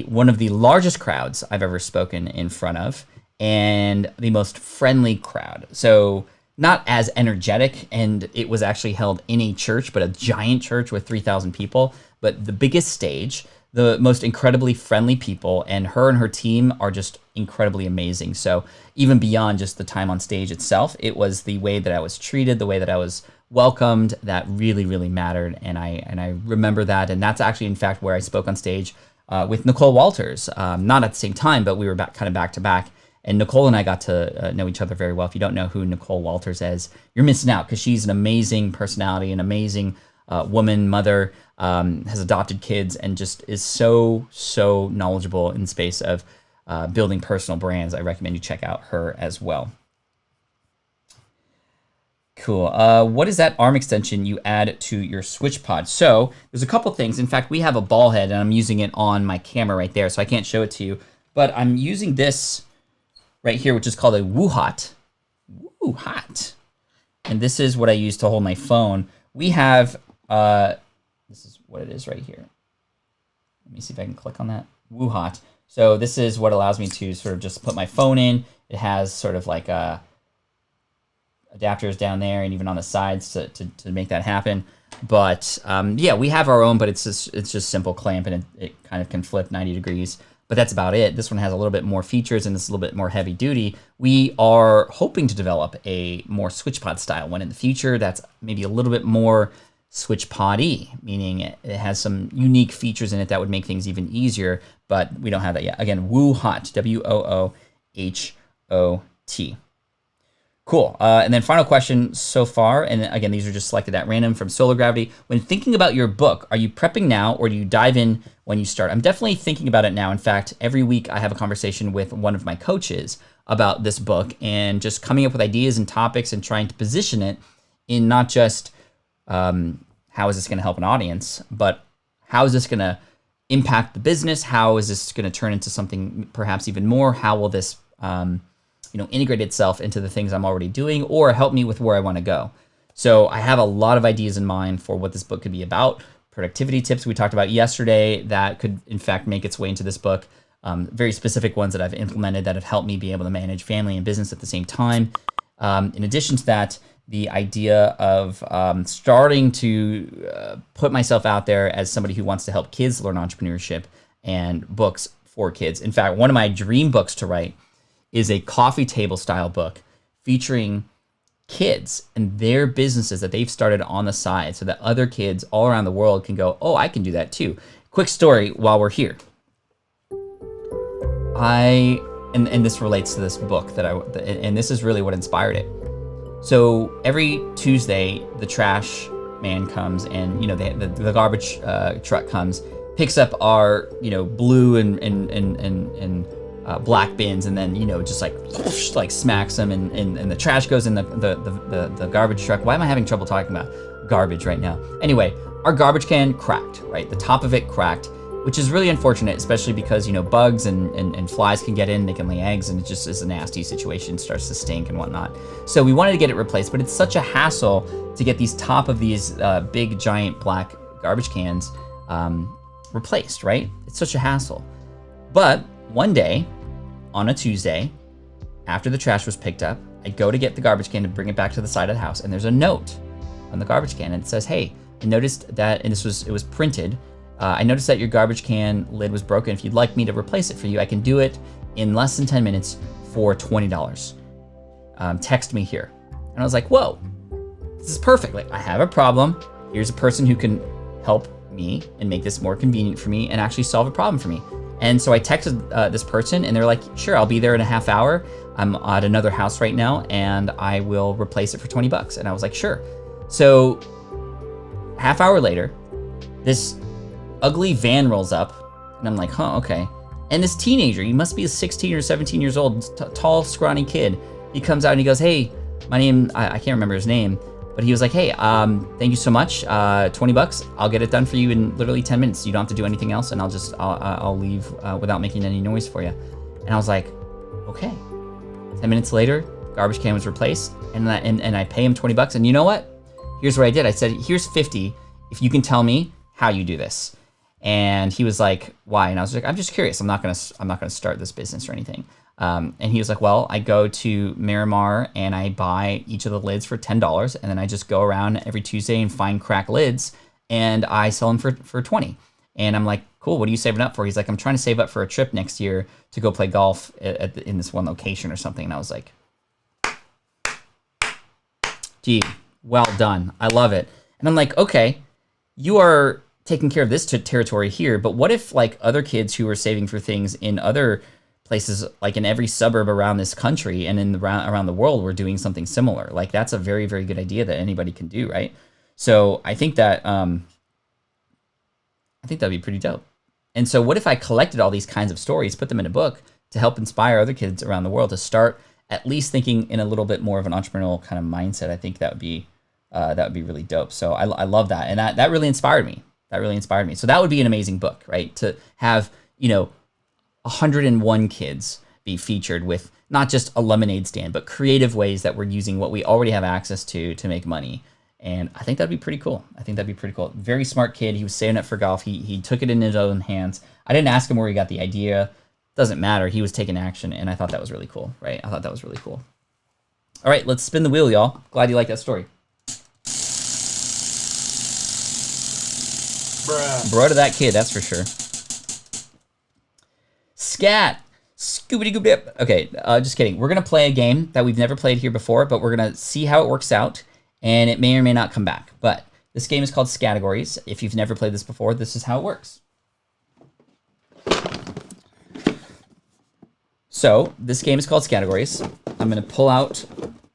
one of the largest crowds I've ever spoken in front of, and the most friendly crowd. So not as energetic, and it was actually held in a church, but a giant church with 3,000 people, but the biggest stage, the most incredibly friendly people, and her team are just incredibly amazing. So even beyond just the time on stage itself, it was the way that I was treated, the way that I was welcomed, that really, really mattered. And I remember that. And that's actually, in fact, where I spoke on stage with Nicole Walters. Not at the same time, but we were kind of back to back. And Nicole and I got to know each other very well. If you don't know who Nicole Walters is, you're missing out, because she's an amazing personality, an amazing woman, mother, has adopted kids, and just is so knowledgeable in the space of building personal brands. I recommend you check out her as well. Cool. What is that arm extension you add to your switch pod? So there's a couple things. In fact, we have a ball head, and I'm using it on my camera right there, so I can't show it to you. But I'm using this right here, which is called a Woo-Hot. Woo-Hot. And this is what I use to hold my phone. We have, this is what it is right here. Let me see if I can click on that. Woo-Hot. So this is what allows me to sort of just put my phone in. It has sort of like adapters down there and even on the sides to make that happen. But yeah, we have our own, but it's just simple clamp, and it kind of can flip 90 degrees. But that's about it. This one has a little bit more features, and it's a little bit more heavy duty. We are hoping to develop a more SwitchPod style one in the future that's maybe a little bit more SwitchPod-y, meaning it has some unique features in it that would make things even easier, but we don't have that yet. Again, Woo-Hot, W-O-O-H-O-T. Cool. And then final question so far, and again, these are just selected at random from Solar Gravity. When thinking about your book, are you prepping now, or do you dive in when you start? I'm definitely thinking about it now. In fact, every week I have a conversation with one of my coaches about this book, and just coming up with ideas and topics and trying to position it in not just how is this going to help an audience, but how is this going to impact the business? How is this going to turn into something perhaps even more? How will this integrate itself into the things I'm already doing, or help me with where I want to go? So I have a lot of ideas in mind for what this book could be about. Productivity tips we talked about yesterday that could in fact make its way into this book. Very specific ones that I've implemented that have helped me be able to manage family and business at the same time. In addition to that, the idea of starting to put myself out there as somebody who wants to help kids learn entrepreneurship and books for kids. In fact, one of my dream books to write is a coffee table style book featuring kids and their businesses that they've started on the side so that other kids all around the world can go, oh, I can do that too. Quick story while we're here. And this relates to this book and this is really what inspired it. So every Tuesday, the trash man comes and, the garbage truck comes, picks up our, blue and black bins, and then, just like smacks them and the trash goes in the garbage truck. Why am I having trouble talking about garbage right now? Anyway, our garbage can cracked, right? The top of it cracked, which is really unfortunate, especially because, bugs and flies can get in, they can lay eggs, and it just is a nasty situation, starts to stink and whatnot. So we wanted to get it replaced, but it's such a hassle to get these top of these big, giant black garbage cans replaced, right? It's such a hassle. But one day, on a Tuesday, after the trash was picked up, I go to get the garbage can to bring it back to the side of the house, and there's a note on the garbage can, and it says, hey, I noticed that, and it was printed, I noticed that your garbage can lid was broken. If you'd like me to replace it for you, I can do it in less than 10 minutes for $20. Text me here. And I was like, whoa, this is perfect. Like, I have a problem. Here's a person who can help me and make this more convenient for me and actually solve a problem for me. And so I texted this person, and they're like, sure, I'll be there in a half hour. I'm at another house right now, and I will replace it for $20. And I was like, sure. So half hour later, this ugly van rolls up, and I'm like, huh, okay. And this teenager, he must be 16 or 17 years old, tall, scrawny kid. He comes out and he goes, hey, my name, I can't remember his name, but he was like, hey, thank you so much, $20. I'll get it done for you in literally 10 minutes. You don't have to do anything else, and I'll leave without making any noise for you. And I was like, okay. 10 minutes later, garbage can was replaced, and I pay him $20. And you know what? Here's what I did. I said, here's 50 if you can tell me how you do this. And he was like, why? And I was like, I'm just curious. I'm not gonna start this business or anything. And he was like, well, I go to Miramar and I buy each of the lids for $10, and then I just go around every Tuesday and find cracked lids, and I sell them for $20. And I'm like, cool. What are you saving up for? He's like, I'm trying to save up for a trip next year to go play golf in this one location or something. And I was like, gee, well done. I love it. And I'm like, okay, you are taking care of this territory here, but what if like other kids who are saving for things in other places, like in every suburb around this country and around the world, were doing something similar? Like, that's a very, very good idea that anybody can do, right? So I think that that'd be pretty dope. And so what if I collected all these kinds of stories, put them in a book to help inspire other kids around the world to start at least thinking in a little bit more of an entrepreneurial kind of mindset? I think that would be really dope. So I love that, and that really inspired me. So that would be an amazing book, right? To have 101 kids be featured with not just a lemonade stand, but creative ways that we're using what we already have access to make money. And I think that'd be pretty cool. Very smart kid. He was saving up for golf. He took it in his own hands. I didn't ask him where he got the idea. Doesn't matter. He was taking action, and I thought that was really cool, right? All right, let's spin the wheel, y'all. Glad you like that story. Bro to that kid, that's for sure. Scat. Scooby-Doo. Okay, just kidding. We're going to play a game that we've never played here before, but we're going to see how it works out, and it may or may not come back. But this game is called Scategories. If you've never played this before, this is how it works. So this game is called Scategories. I'm going to pull out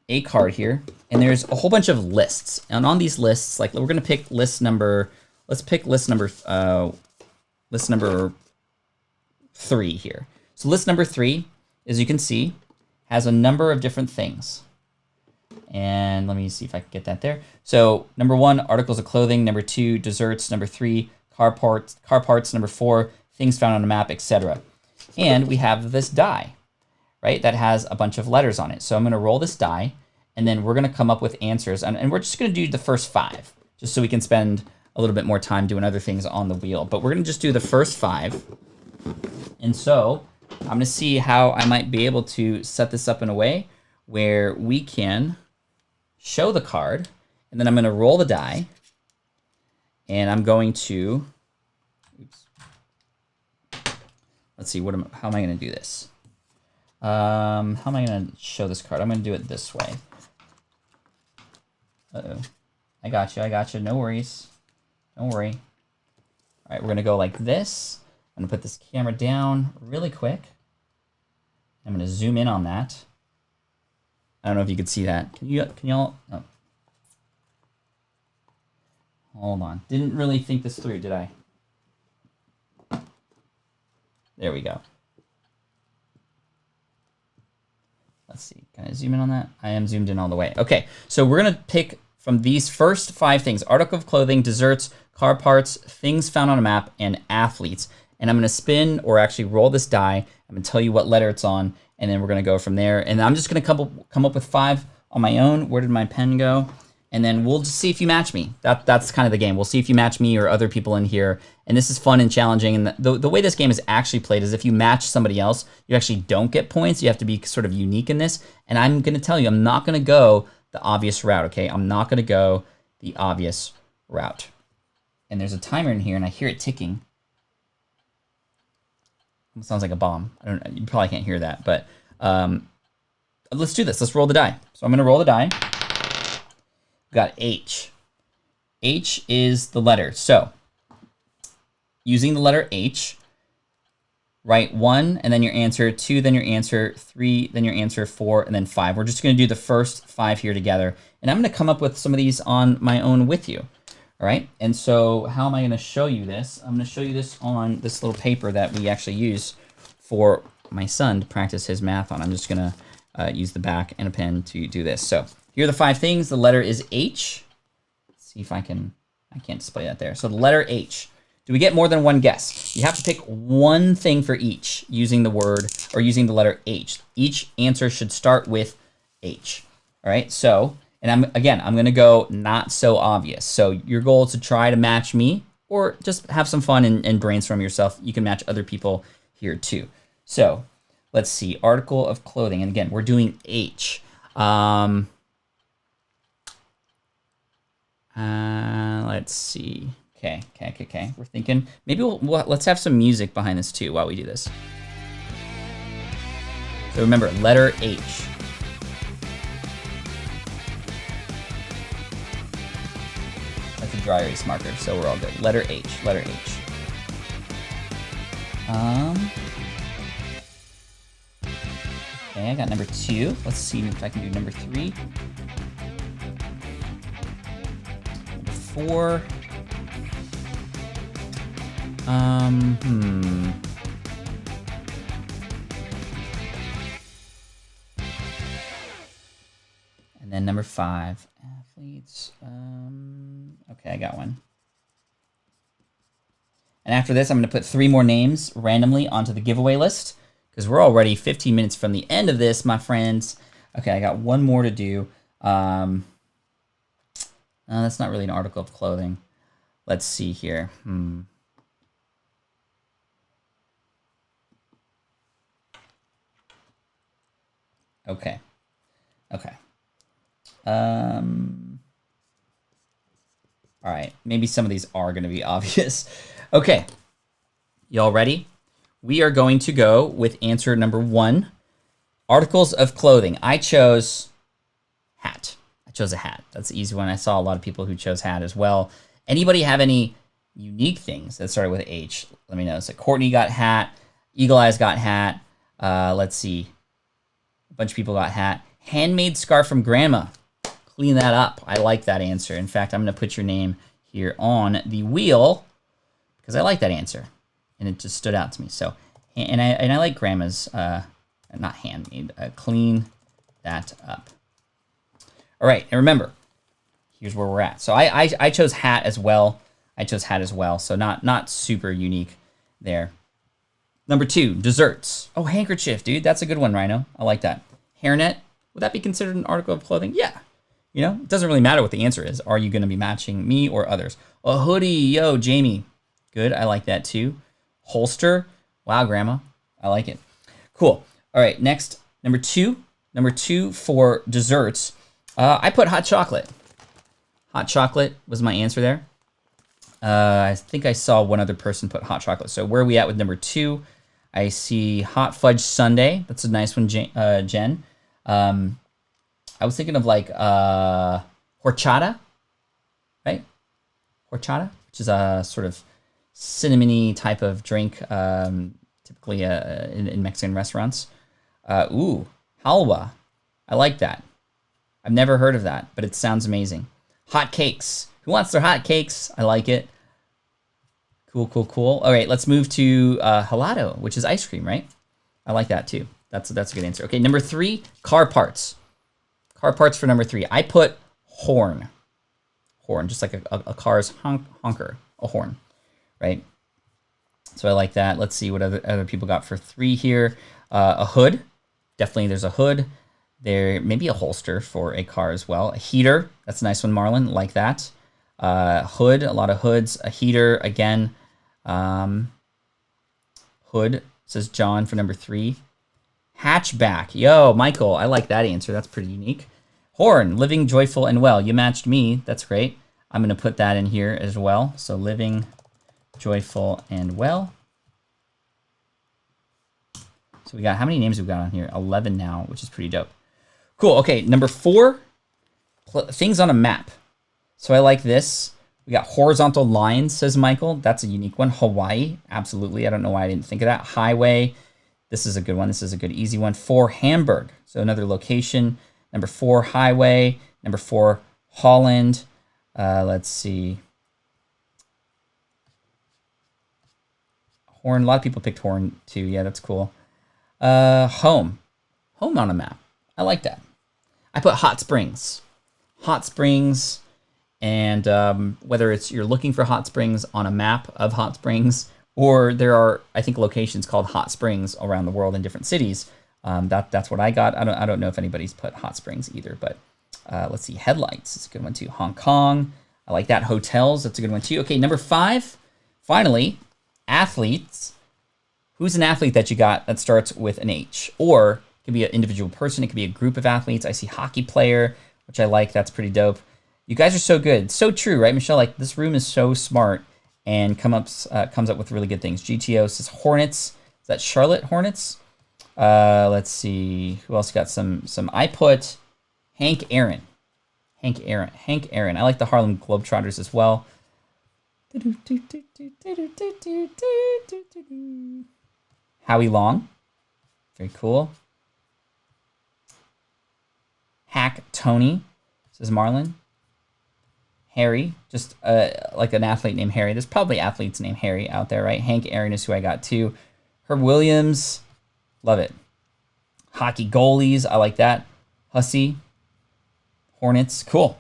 a card here, and there's a whole bunch of lists. And on these lists, like, we're going to pick list number 3 here. So list number 3, as you can see, has a number of different things. And let me see if I can get that there. So number 1, articles of clothing. Number 2, desserts. Number 3, car parts number 4, things found on a map, etc. And we have this die, right, that has a bunch of letters on it. So I'm going to roll this die, and then we're going to come up with answers. And we're just going to do the first 5, just so we can spend a little bit more time doing other things on the wheel. But we're going to just do the first 5. And so I'm going to see how I might be able to set this up in a way where we can show the card, and then I'm going to roll the die, and I'm going to, oops. Let's see, how am I going to do this? How am I going to show this card? I'm going to do it this way. Uh-oh. I got you. No worries. Don't worry. All right, we're going to go like this. I'm going to put this camera down really quick. I'm going to zoom in on that. I don't know if you could see that. Can y'all? Oh. Hold on. Didn't really think this through, did I? There we go. Let's see. Can I zoom in on that? I am zoomed in all the way. Okay, so we're going to pick from these first 5 things: article of clothing, desserts, car parts, things found on a map, and athletes. And I'm going to spin, or actually roll this die. I'm going to tell you what letter it's on, and then we're going to go from there. And I'm just going to come up with 5 on my own. Where did my pen go? And then we'll just see if you match me. That's kind of the game. We'll see if you match me or other people in here. And this is fun and challenging. And the way this game is actually played is if you match somebody else, you actually don't get points. You have to be sort of unique in this. And I'm going to tell you, I'm not going to go the obvious route, okay? I'm not going to go the obvious route. And there's a timer in here, and I hear it ticking. It sounds like a bomb. I don't know. You probably can't hear that, but let's do this. Let's roll the die. So I'm going to roll the die. We've got H. H is the letter. So using the letter H, write 1 and then your answer, 2, then your answer, 3, then your answer, 4, and then 5. We're just going to do the first 5 here together. And I'm going to come up with some of these on my own with you. All right. And so how am I going to show you this? I'm going to show you this on this little paper that we actually use for my son to practice his math on. I'm just going to use the back and a pen to do this. So here are the 5 things. The letter is H. Let's see if I can't display that there. So the letter H. Do we get more than one guess? You have to pick one thing for each using the word or using the letter H. Each answer should start with H. All right. So, and I'm going to go not so obvious. So your goal is to try to match me or just have some fun and brainstorm yourself. You can match other people here too. So let's see. Article of clothing. And again, we're doing H. Let's see. Okay. We're thinking maybe let's have some music behind this too while we do this. So remember, letter H. That's a dry erase marker, so we're all good. Letter H. Letter H. Okay, I got number 2. Let's see if I can do number 3. Number 4. And then number 5, athletes. Okay, I got one. And after this, I'm going to put 3 more names randomly onto the giveaway list because we're already 15 minutes from the end of this, my friends. Okay, I got one more to do. That's not really an article of clothing. Let's see here. Okay. All right. Maybe some of these are going to be obvious. Okay. Y'all ready? We are going to go with answer number 1. Articles of clothing. I chose hat. I chose a hat. That's the easy one. I saw a lot of people who chose hat as well. Anybody have any unique things that started with H? Let me know. So Courtney got hat. Eagle Eyes got hat. Let's see. A bunch of people got hat. Handmade scarf from grandma. Clean that up. I like that answer. In fact, I'm going to put your name here on the wheel because I like that answer. And it just stood out to me. So, and I like grandma's, not handmade, clean that up. All right. And remember, here's where we're at. So I chose hat as well. I chose hat as well, so not super unique there. Number 2, desserts. Oh, handkerchief, dude. That's a good one, Rhino. I like that. Hairnet. Would that be considered an article of clothing? Yeah. You know, it doesn't really matter what the answer is. Are you going to be matching me or others? A hoodie. Yo, Jamie. Good. I like that too. Holster. Wow, Grandma. I like it. Cool. All right, next, number 2. Number 2 for desserts. I put hot chocolate. Hot chocolate was my answer there. I think I saw one other person put hot chocolate. So where are we at with number 2? I see hot fudge sundae. That's a nice one, Jen. I was thinking of like horchata, right? Horchata, which is a sort of cinnamony type of drink, typically in Mexican restaurants. Ooh, halwa. I like that. I've never heard of that, but it sounds amazing. Hot cakes. Who wants their hot cakes? I like it. Cool, cool, cool. All right, let's move to helado, which is ice cream, right? I like that too. That's a good answer. Okay, number 3, car parts. Car parts for number 3. I put horn. Horn, just like a car's honker, a horn, right? So I like that. Let's see what other people got for 3 here. A hood. Definitely there's a hood. There may be a holster for a car as well. A heater. That's a nice one, Marlon. Like that. Hood. A lot of hoods. A heater again. Hood, says John for number 3. Hatchback. Yo, Michael, I like that answer. That's pretty unique. Horn, living, joyful, and well. You matched me. That's great. I'm going to put that in here as well. So living, joyful, and well. So we got, how many names we got on here? 11 now, which is pretty dope. Cool. Okay, number 4, things on a map. So I like this. We got horizontal lines, says Michael. That's a unique one. Hawaii, absolutely. I don't know why I didn't think of that. Highway, this is a good one. This is a good, easy one. 4, Hamburg. So another location. Number 4, highway. Number 4, Holland. Let's see. Horn, a lot of people picked horn too. Yeah, that's cool. Home. Home on a map. I like that. I put hot springs. Hot springs. And whether it's you're looking for hot springs on a map of hot springs, or there are, I think, locations called hot springs around the world in different cities. That's what I got. I don't know if anybody's put hot springs either, but let's see. Headlights. It's a good one too. Hong Kong. I like that. Hotels. That's a good one too. Okay, number 5. Finally, athletes. Who's an athlete that you got that starts with an H? Or it could be an individual person. It could be a group of athletes. I see hockey player, which I like. That's pretty dope. You guys are so good. So true, right, Michelle? Like, this room is so smart and comes up with really good things. GTO says Hornets. Is that Charlotte Hornets? Let's see. Who else got some? I put Hank Aaron. Hank Aaron. I like the Harlem Globetrotters as well. Howie Long. Very cool. Hack Tony, says Marlon. Harry, just like an athlete named Harry. There's probably athletes named Harry out there, right? Hank Aaron is who I got too. Herb Williams, love it. Hockey goalies, I like that. Hussey, Hornets, cool.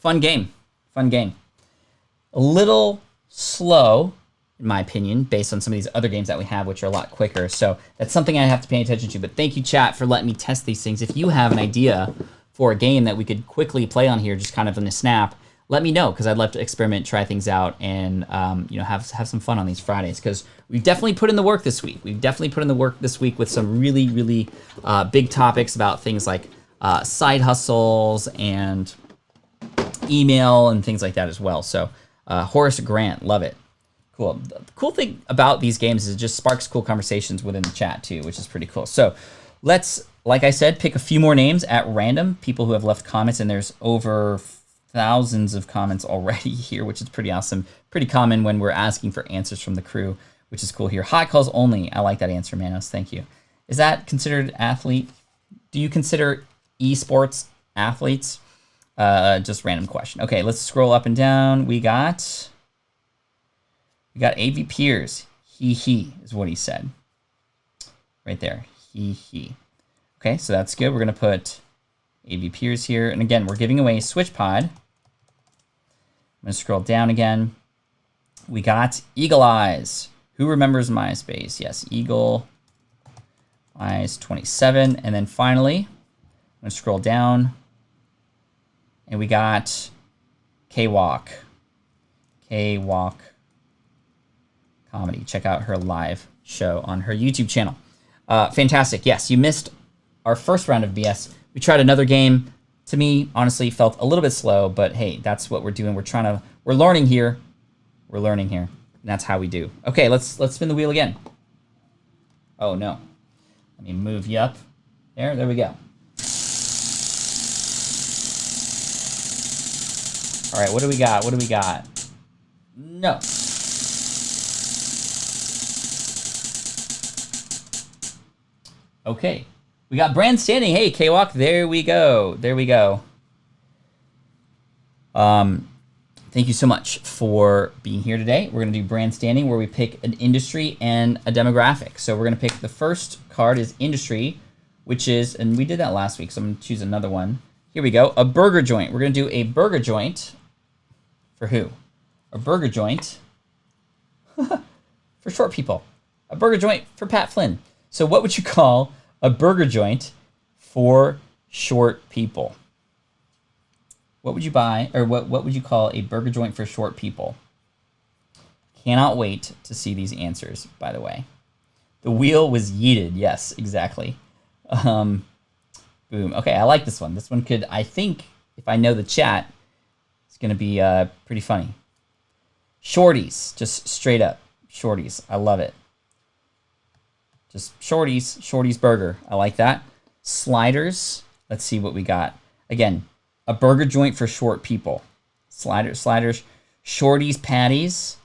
Fun game. A little slow, in my opinion, based on some of these other games that we have, which are a lot quicker. So that's something I have to pay attention to. But thank you, chat, for letting me test these things. If you have an idea for a game that we could quickly play on here, just kind of in a snap, let me know, because I'd love to experiment, try things out, and have some fun on these Fridays, because we've definitely put in the work this week. With some really, really big topics about things like side hustles and email and things like that as well. So Horace Grant, love it. Cool. The cool thing about these games is it just sparks cool conversations within the chat too, which is pretty cool. So let's, like I said, pick a few more names at random, people who have left comments, and there's over thousands of comments already here, which is pretty awesome. Pretty common when we're asking for answers from the crew, which is cool here. Hot calls only. I like that answer, Manos. Thank you. Is that considered athlete? Do you consider esports athletes? Just random question. Okay, let's scroll up and down. We got AV Piers. He is what he said. Right there. He. Okay, so that's good. We're going to put AV Piers here. And again, we're giving away SwitchPod. I'm going to scroll down again. We got Eagle Eyes. Who remembers MySpace? Yes, Eagle Eyes 27. And then finally, I'm going to scroll down. And we got K-Walk. K-Walk Comedy. Check out her live show on her YouTube channel. Fantastic. Yes, you missed our first round of BS. We tried another game. To me, honestly, felt a little bit slow, but hey, that's what we're doing. We're learning here. We're learning here. And that's how we do. Okay, let's spin the wheel again. Oh no. Let me move you up. There we go. All right, what do we got? What do we got? No. Okay. We got Brand Standing. Hey, K-Walk. There we go. There we go. Thank you so much for being here today. We're going to do Brand Standing, where we pick an industry and a demographic. So we're going to pick the first card is industry, which is, and we did that last week, so I'm going to choose another one. Here we go. A burger joint. We're going to do a burger joint for who? A burger joint for short people. A burger joint for Pat Flynn. So what would you call a burger joint for short people? What would you buy, or what would you call a burger joint for short people? Cannot wait to see these answers, by the way. The wheel was yeeted. Yes, exactly. Boom. Okay, I like this one. This one could, I think, if I know the chat, it's going to be pretty funny. Shorties, just straight up. Shorties. I love it. Just Shorties burger. I like that. Sliders. Let's see what we got. Again, a burger joint for short people. Sliders. Shorties patties.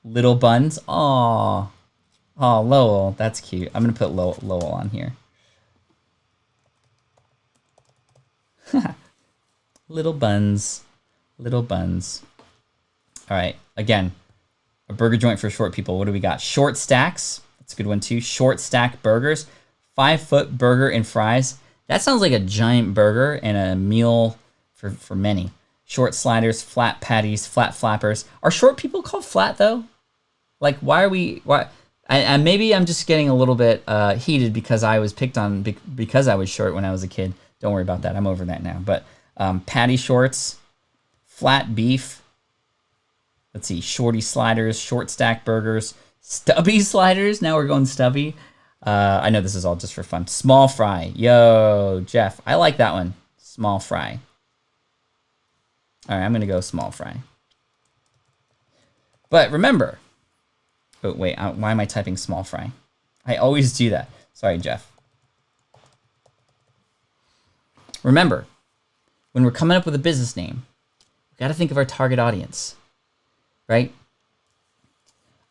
Little buns. Aw. Oh, Lowell. That's cute. I'm going to put Lowell on here. Little buns. Little buns. All right. Again, a burger joint for short people. What do we got? Short stacks. That's a good one too. Short stack burgers. 5-foot burger and fries. That sounds like a giant burger and a meal for many. Short sliders, flat patties, flat flappers. Are short people called flat though? Like, why? And maybe I'm just getting a little bit heated because I was picked on because I was short when I was a kid. Don't worry about that. I'm over that now. But patty shorts, flat beef. Let's see. Shorty sliders, short stack burgers, stubby sliders. Now we're going stubby. I know this is all just for fun. Small fry. Yo, Jeff. I like that one. Small fry. All right, I'm going to go small fry. But remember. Oh, wait. Why am I typing small fry? I always do that. Sorry, Jeff. Remember, when we're coming up with a business name, we got to think of our target audience, right?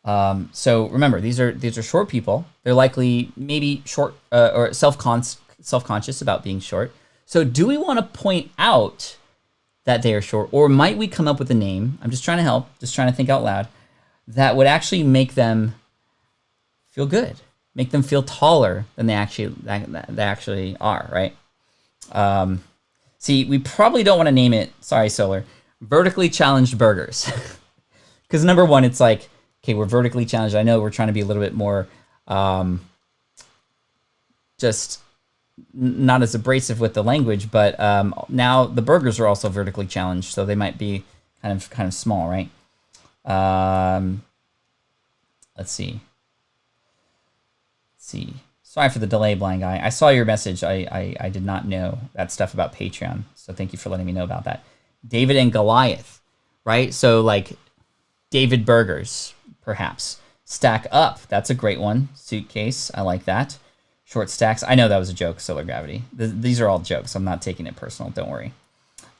So remember, these are short people. They're likely maybe short or self-conscious about being short. So do we want to point out that they are short, or might we come up with a name? I'm just trying to help, just trying to think out loud, that would actually make them feel good, make them feel taller than they actually are, right? See, we probably don't want to name it, sorry, Solar, vertically challenged burgers. Because number one, it's like, okay, we're vertically challenged. I know we're trying to be a little bit more just not as abrasive with the language, but now the burgers are also vertically challenged, so they might be kind of small, right? Let's see. Sorry for the delay, blind guy. I saw your message. I did not know that stuff about Patreon, so thank you for letting me know about that. David and Goliath, right? So like David Burgers, perhaps. Stack Up, that's a great one. Suitcase, I like that. Short stacks, I know that was a joke, Solar Gravity. These are all jokes. I'm not taking it personal, don't worry.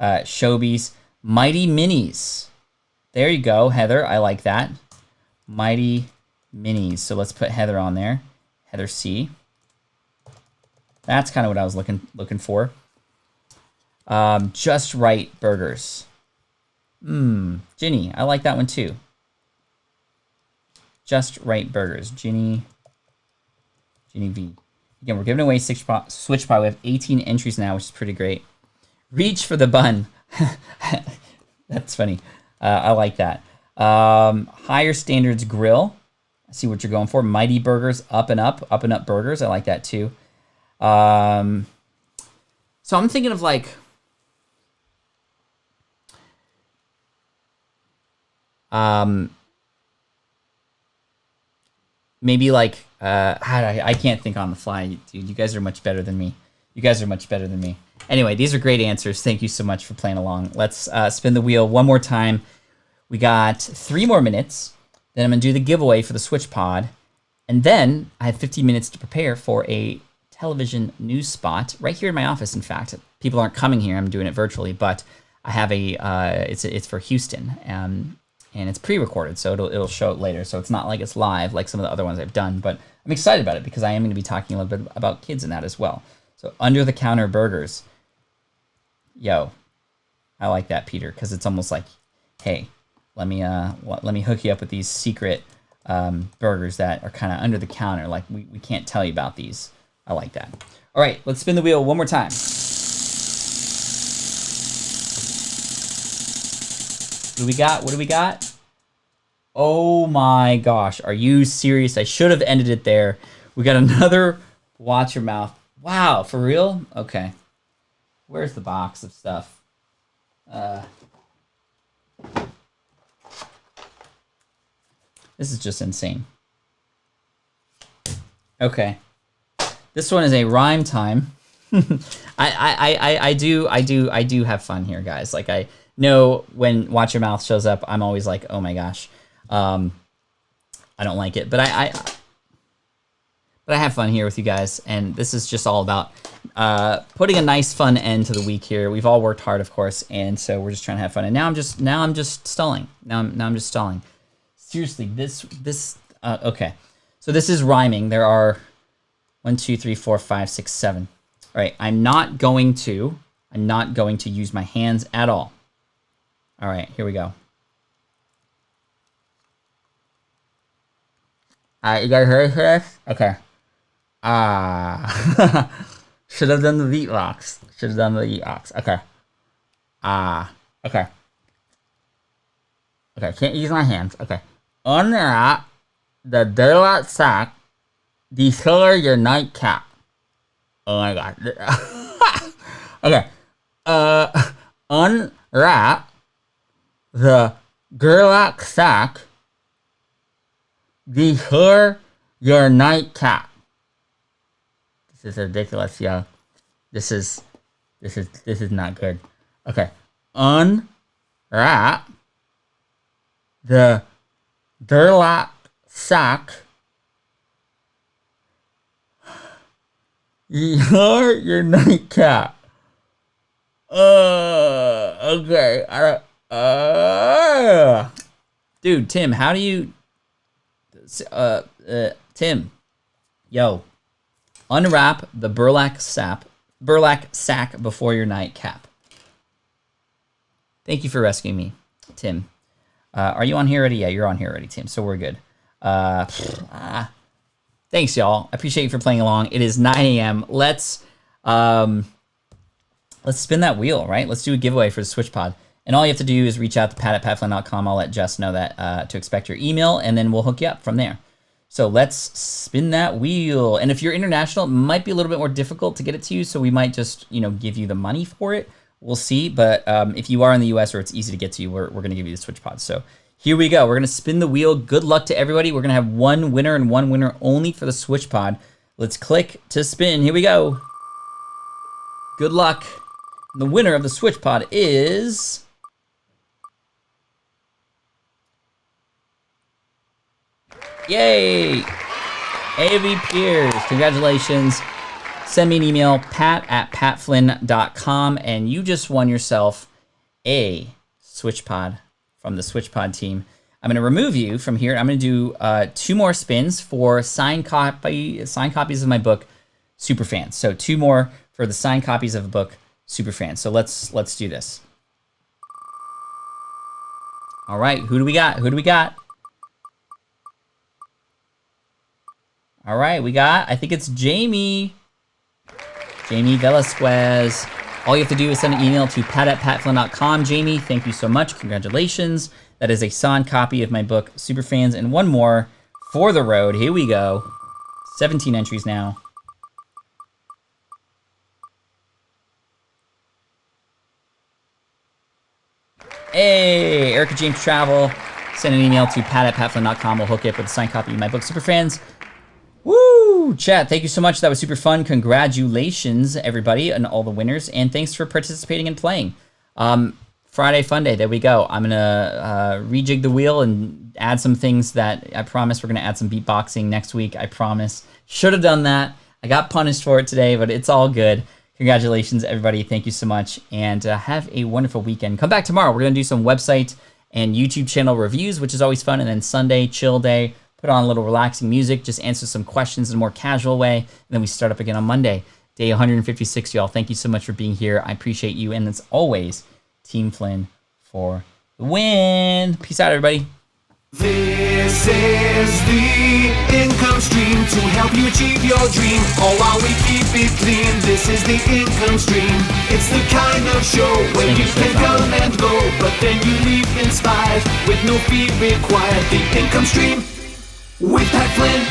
Shobies, Mighty Minis. There you go, Heather, I like that. Mighty Minis, so let's put Heather on there. Heather C. That's kind of what I was looking for. Just Right Burgers. Ginny, I like that one too. Just Right Burgers. Ginny V. Again, we're giving away Switch Pie. We have 18 entries now, which is pretty great. Reach for the bun. That's funny. I like that. Higher Standards Grill. I see what you're going for. Mighty Burgers, Up and Up Burgers. I like that too. So I'm thinking of like, maybe like, I can't think on the fly, dude. You guys are much better than me. Anyway, these are great answers. Thank you so much for playing along. Let's spin the wheel one more time. We got 3 more minutes. Then I'm going to do the giveaway for the Switch Pod. And then I have 15 minutes to prepare for a television news spot right here in my office. In fact, people aren't coming here. I'm doing it virtually, but I have it's for Houston. And it's pre-recorded, so it'll show it later. So it's not like it's live like some of the other ones I've done, but I'm excited about it because I am going to be talking a little bit about kids in that as well. So under-the-counter burgers. Yo, I like that, Peter, because it's almost like, hey, let me hook you up with these secret burgers that are kind of under the counter. Like we can't tell you about these. I like that. All right, let's spin the wheel one more time. What do we got? Oh my gosh, are you serious? I should have ended it there. We got another Watch Your Mouth. Wow, for real? Okay. Where's the box of stuff? This is just insane. Okay. This one is a rhyme time. I do have fun here, guys. Like, I know when Watch Your Mouth shows up, I'm always like, oh my gosh. I don't like it, but I have fun here with you guys, and this is just all about putting a nice fun end to the week here. We've all worked hard, of course, and so we're just trying to have fun. And now I'm just stalling. Now I'm just stalling. Seriously, this okay. So this is rhyming. There are 1, 2, 3, 4, 5, 6, 7. All right, I'm not going to use my hands at all. All right, here we go. You guys ready for this? Okay. Should have done the beatbox. Okay. Okay. Okay, can't use my hands. Okay. Unwrap the daylight sack. Decolor your nightcap. Oh my god. Okay. Unwrap the Gerlach sack. Decolor your nightcap. This is ridiculous, yo. This is not good. Okay. Unwrap the Gerlach sack. Your nightcap. Okay. Dude, Tim, how do you... Tim. Yo. Unwrap the burlap sack before your nightcap. Thank you for rescuing me, Tim. Are you on here already? Yeah, you're on here already, Tim, so we're good. Thanks, y'all. I appreciate you for playing along. It is 9 a.m. Let's spin that wheel, right? Let's do a giveaway for the Switch Pod. And all you have to do is reach out to pat@patflynn.com. I'll let Jess know that to expect your email, and then we'll hook you up from there. So let's spin that wheel. And if you're international, it might be a little bit more difficult to get it to you, so we might just, give you the money for it. We'll see. But if you are in the U.S. or it's easy to get to you, we're going to give you the Switch Pod. So here we go. We're going to spin the wheel. Good luck to everybody. We're going to have one winner and one winner only for the Switch Pod. Let's click to spin. Here we go. Good luck. The winner of the Switch Pod is... Yay! A.V. Pierce. Congratulations. Send me an email, pat@patflynn.com, and you just won yourself a Switch Pod from the Switch Pod team. I'm going to remove you from here. I'm going to do 2 more spins for signed copies of my book, Superfans. So 2 more for the signed copies of a book, Superfans. So let's do this. All right, who do we got? All right, I think it's Jamie Velasquez. All you have to do is send an email to pat@patflynn.com. Jamie, thank you so much. Congratulations. That is a signed copy of my book, Superfans, and one more for the road. Here we go. 17 entries now. Hey, Erica James Travel. Send an email to pat@patflynn.com. We'll hook you up with a signed copy of my book, Superfans. Woo! Chat, thank you so much. That was super fun. Congratulations, everybody, and all the winners. And thanks for participating and playing. Friday Funday, there we go. I'm going to rejig the wheel and add some things that I promise. We're going to add some beatboxing next week, I promise. Should have done that. I got punished for it today, but it's all good. Congratulations, everybody. Thank you so much. And have a wonderful weekend. Come back tomorrow. We're going to do some website and YouTube channel reviews, which is always fun. And then Sunday, chill day. Put on a little relaxing music. Just answer some questions in a more casual way. And then we start up again on Monday. Day 156, y'all. Thank you so much for being here. I appreciate you. And as always, Team Flynn for the win. Peace out, everybody. This is the income stream to help you achieve your dream, all while we keep it clean. This is the income stream. It's the kind of show where you can come and go, but then you leave inspired with no fee required. The income stream with Pat Flynn.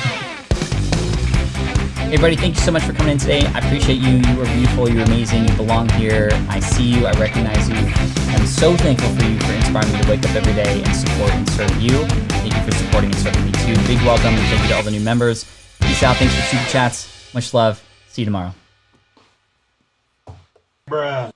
Hey everybody, thank you so much for coming in today. I appreciate you. You are beautiful. You're amazing. You belong here. I see you. I recognize you. I'm so thankful for you for inspiring me to wake up every day and support and serve you. Thank you for supporting and serving me too. Big welcome and thank you to all the new members. Peace out. Thanks for super chats. Much love. See you tomorrow. Bruh.